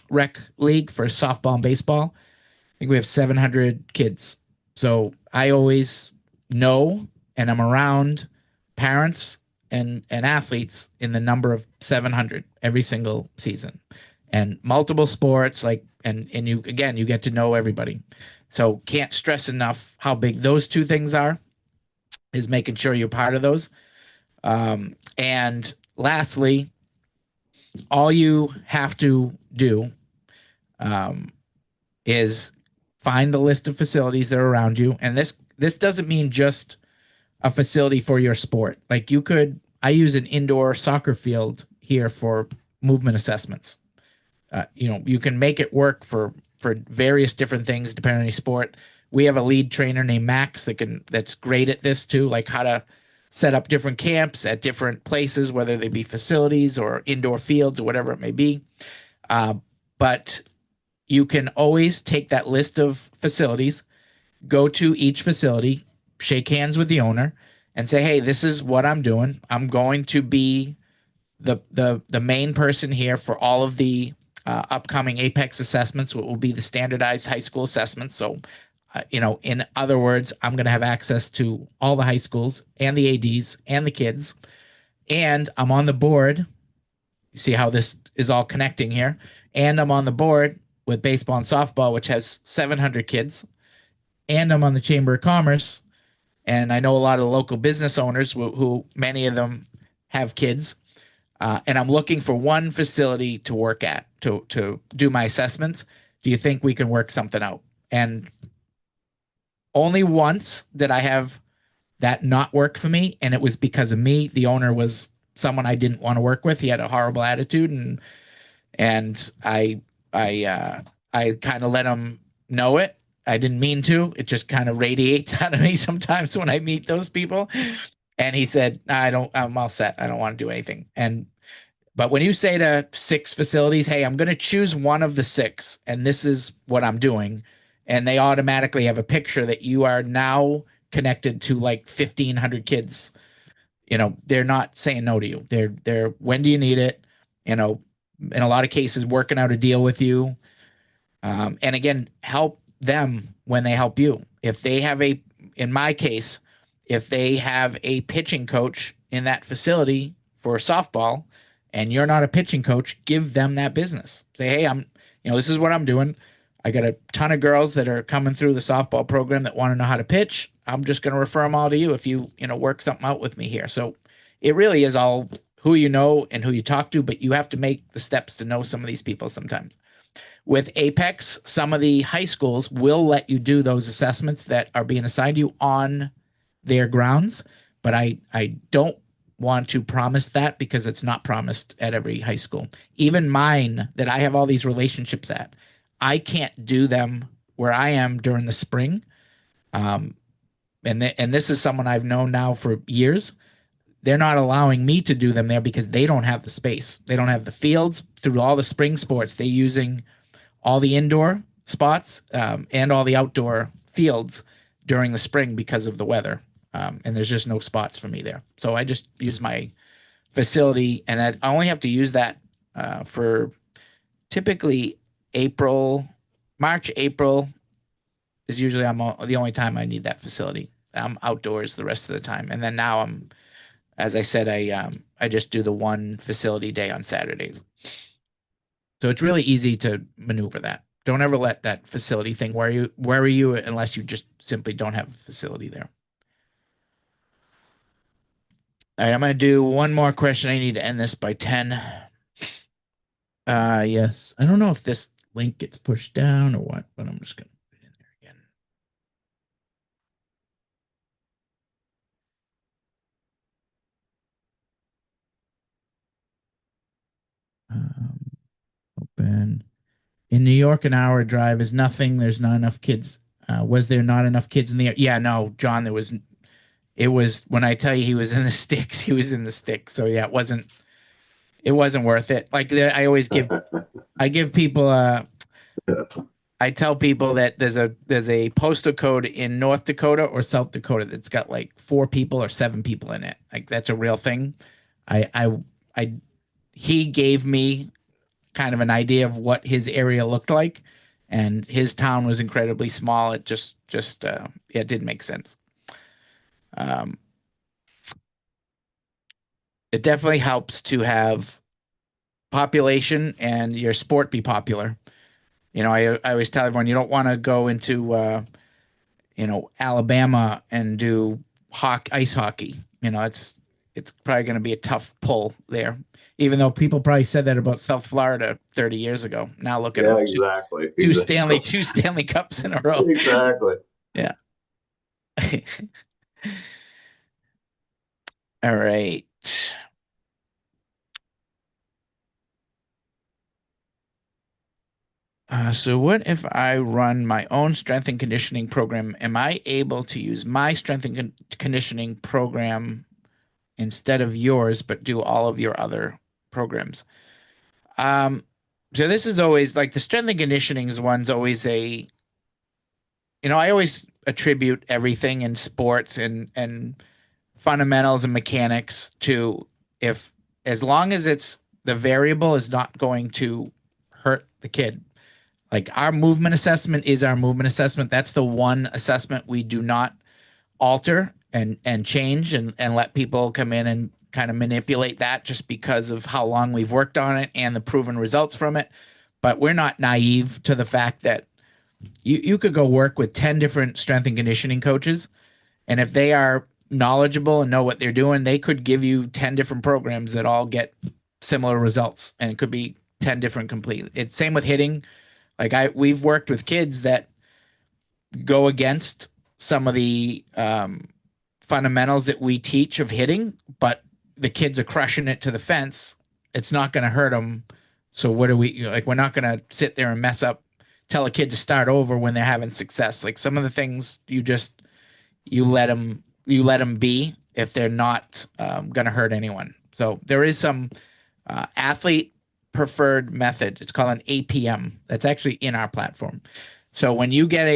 Rec League for softball and baseball, I think we have 700 kids. So I always know, and I'm around parents and athletes in the number of 700 every single season, and multiple sports, and you get to know everybody. So can't stress enough how big those two things are, is making sure you're part of those. And lastly, all you have to do is find the list of facilities that are around you. And this doesn't mean just a facility for your sport. I use an indoor soccer field here for movement assessments. You can make it work for various different things depending on your sport. We have a lead trainer named Max that's great at this too, like how to set up different camps at different places, whether they be facilities or indoor fields or whatever it may be. But you can always take that list of facilities, go to each facility, shake hands with the owner, and say, hey, this is what I'm doing. I'm going to be the main person here for all of the upcoming A.P.E.X assessments, what will be the standardized high school assessments. So, in other words, I'm going to have access to all the high schools and the ADs and the kids. And I'm on the board. You see how this is all connecting here. And I'm on the board with baseball and softball, which has 700 kids. And I'm on the Chamber of Commerce. And I know a lot of local business owners who many of them have kids. And I'm looking for one facility to work at to do my assessments. Do you think we can work something out? And only once did I have that not work for me, and it was because of me. The owner was someone I didn't want to work with. He had a horrible attitude, and I kind of let him know it. I didn't mean to. It just kind of radiates out of me sometimes when I meet those people. And he said, I'm all set. I don't want to do anything. But when you say to 6 facilities, hey, I'm going to choose one of the 6, and this is what I'm doing, and they automatically have a picture that you are now connected to like 1,500 kids, they're not saying no to you. They're when do you need it? In a lot of cases, working out a deal with you. And again, help them when they help you. If they have in my case, if they have a pitching coach in that facility for softball, and you're not a pitching coach, give them that business. Say, hey, this is what I'm doing. I got a ton of girls that are coming through the softball program that want to know how to pitch. I'm just going to refer them all to you if you work something out with me here. So it really is all who you know and who you talk to, but you have to make the steps to know some of these people sometimes. with A.P.E.X, some of the high schools will let you do those assessments that are being assigned you on their grounds, but I don't want to promise that because it's not promised at every high school. Even mine that I have all these relationships at, I can't do them where I am during the spring. And this is someone I've known now for years. They're not allowing me to do them there because they don't have the space. They don't have the fields through all the spring sports. They're using all the indoor spots and all the outdoor fields during the spring because of the weather. And there's just no spots for me there. So I just use my facility, and I only have to use that for typically March, April is usually the only time I need that facility. I'm outdoors the rest of the time. And then now as I said, I just do the one facility day on Saturdays. So it's really easy to maneuver that. Don't ever let that facility thing worry you unless you just simply don't have a facility there. All right, I'm going to do one more question. I need to end this by 10. Yes. I don't know if this link gets pushed down or what, but I'm just going to put it in there again. Open. In New York, an hour drive is nothing. There's not enough kids. Was there not enough kids in the? Yeah, no, John. It was when I tell you he was in the sticks. He was in the sticks. So yeah, it wasn't worth it. Like I always I give people I tell people that there's a postal code in North Dakota or South Dakota that's got like 4 people or 7 people in it. Like that's a real thing. He gave me kind of an idea of what his area looked like, and his town was incredibly small. It just it didn't make sense. It definitely helps to have population and your sport be popular. I always tell everyone you don't want to go into Alabama and do ice hockey. It's probably going to be a tough pull there. Even though people probably said that about South Florida 30 years ago. Now look at it. Exactly. Two Stanley Cups in a row. Exactly. Yeah. All right. So what if I run my own strength and conditioning program? Am I able to use my strength and conditioning program instead of yours, but do all of your other programs? So this is always like the strength and conditioning one's always I always attribute everything in sports and fundamentals and mechanics to as long as the variable is not going to hurt the kid. Like our movement assessment is our movement assessment. That's the one assessment we do not alter and change and let people come in and kind of manipulate that just because of how long we've worked on it and the proven results from it. But we're not naive to the fact that you could go work with 10 different strength and conditioning coaches, and if they are knowledgeable and know what they're doing, they could give you 10 different programs that all get similar results, and it could be 10 different complete. It's same with hitting. Like we've worked with kids that go against some of the fundamentals that we teach of hitting, but the kids are crushing it to the fence. It's not going to hurt them. So what are we like? We're not going to sit there and tell a kid to start over when they're having success. Like some of the things you let them be if they're not going to hurt anyone. So there is some athlete preferred method. It's called an APM. That's actually in our platform. So when you get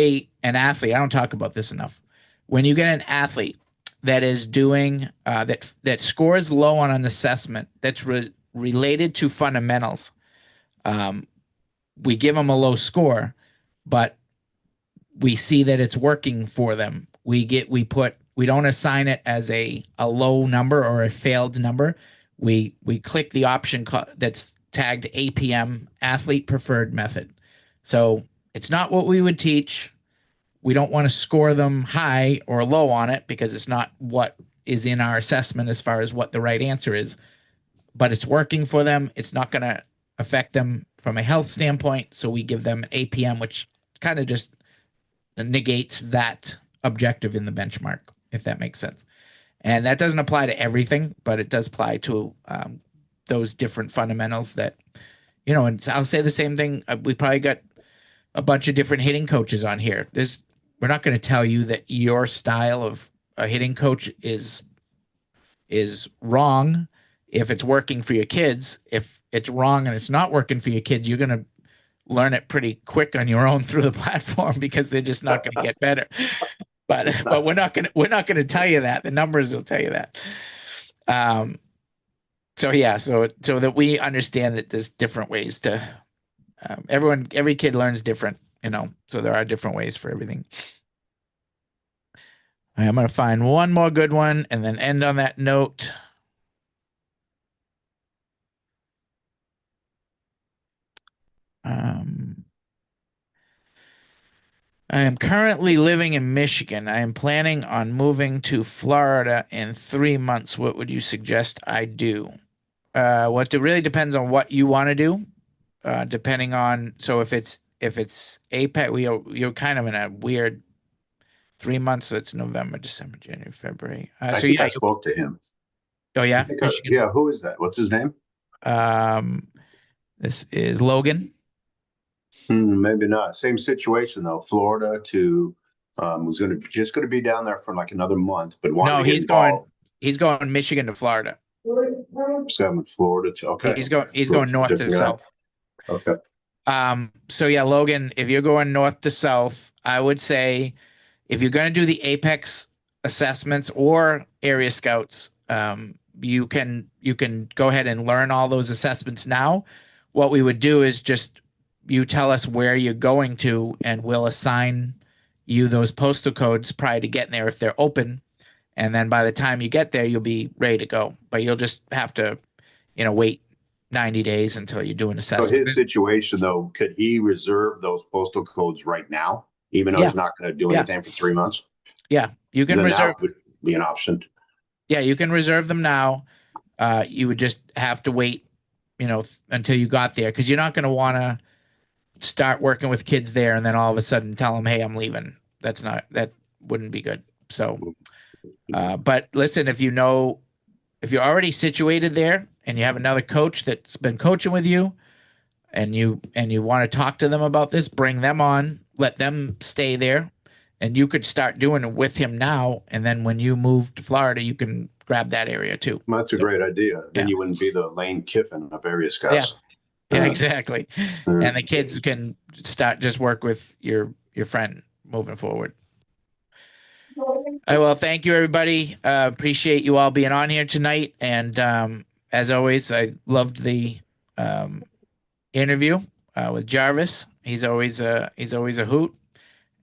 an athlete, I don't talk about this enough. When you get an athlete that is doing that scores low on an assessment that's related to fundamentals, we give them a low score, but we see that it's working for them. We don't assign it as a low number or a failed number. We click the option that's tagged APM, athlete preferred method. So it's not what we would teach. We don't want to score them high or low on it because it's not what is in our assessment as far as what the right answer is, but it's working for them. It's not going to affect them from a health standpoint. So we give them an APM, which kind of just negates that objective in the benchmark, if that makes sense. And that doesn't apply to everything, but it does apply to those different fundamentals that, you know, and I'll say the same thing. We probably got a bunch of different hitting coaches on here. We're not going to tell you that your style of a hitting coach is wrong if it's working for your kids. If it's wrong and it's not working for your kids, you're going to learn it pretty quick on your own through the platform because they're just not going to get better. But we're not going to tell you that. The numbers will tell you that. So yeah, so that we understand that there's different ways to every kid learns different, you know, so there are different ways for everything. All right, I'm going to find one more good one and then end on that note. I am currently living in Michigan. I am planning on moving to Florida in 3 months. What would you suggest I do? What it really depends on what you want to do. Depending on, so if it's APEX, you're kind of in a weird 3 months. So it's November, December, January, February. I think I spoke to him. Oh yeah, yeah. Who is that? What's his name? This is Logan. Maybe not. Same situation though. Florida to was just going to be down there for like another month, but no, he's going Michigan to Florida. Florida to, okay. He's going north to south. Okay. So yeah, Logan, if you're going north to south, I would say if you're going to do the A.P.E.X assessments or area scouts, you can go ahead and learn all those assessments now. What we would do is just you tell us where you're going to, and we'll assign you those postal codes prior to getting there if they're open. And then by the time you get there, you'll be ready to go. But you'll just have to, you know, wait 90 days until you do an assessment. So his situation, though, could he reserve those postal codes right now, even though he's not going to do anything for 3 months? Yeah, you can reserve. That would be an option. Yeah, you can reserve them now. You would just have to wait, you know, until you got there, because you're not going to want to start working with kids there and then all of a sudden tell them, hey, I'm leaving. That wouldn't be good. So, but listen, if you're already situated there and you have another coach that's been coaching with you and you want to talk to them about this, bring them on, let them stay there, and you could start doing it with him now. And then when you move to Florida, you can grab that area too. Well, that's a great idea. Then you wouldn't be the Lane Kiffin of area scouts. Yeah, exactly. And the kids can start just work with your friend moving forward. All right, well, thank you, everybody. Appreciate you all being on here tonight. And as always, I loved the interview with Jarvis. He's always a hoot.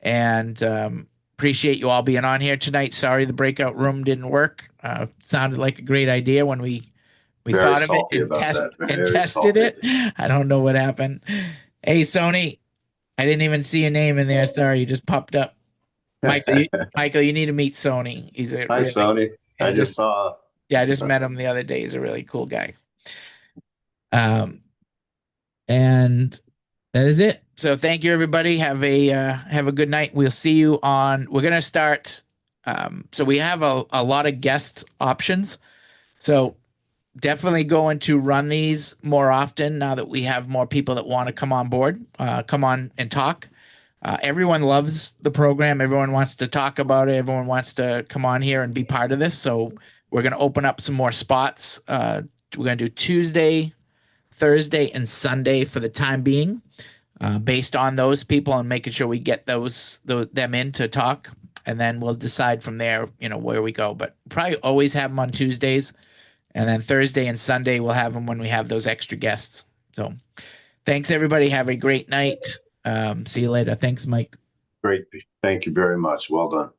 And appreciate you all being on here tonight. Sorry the breakout room didn't work. Sounded like a great idea when we thought of it and tested it. I don't know what happened. Hey, Sony, I didn't even see your name in there. Sorry, you just popped up. Michael, you need to meet Sony. Hi, Sony. I just saw. Yeah, I just met him the other day. He's a really cool guy. And that is it. So thank you, everybody. Have a good night. We'll see you on. We're gonna start. So we have a lot of guest options. So definitely going to run these more often now that we have more people that want to come on board, come on and talk. Everyone loves the program. Everyone wants to talk about it. Everyone wants to come on here and be part of this. So we're going to open up some more spots. We're going to do Tuesday, Thursday, and Sunday for the time being, based on those people and making sure we get them in to talk. And then we'll decide from there, you know, where we go. But probably always have them on Tuesdays. And then Thursday and Sunday, we'll have them when we have those extra guests. So thanks, everybody. Have a great night. See you later. Thanks, Mike. Great. Thank you very much. Well done.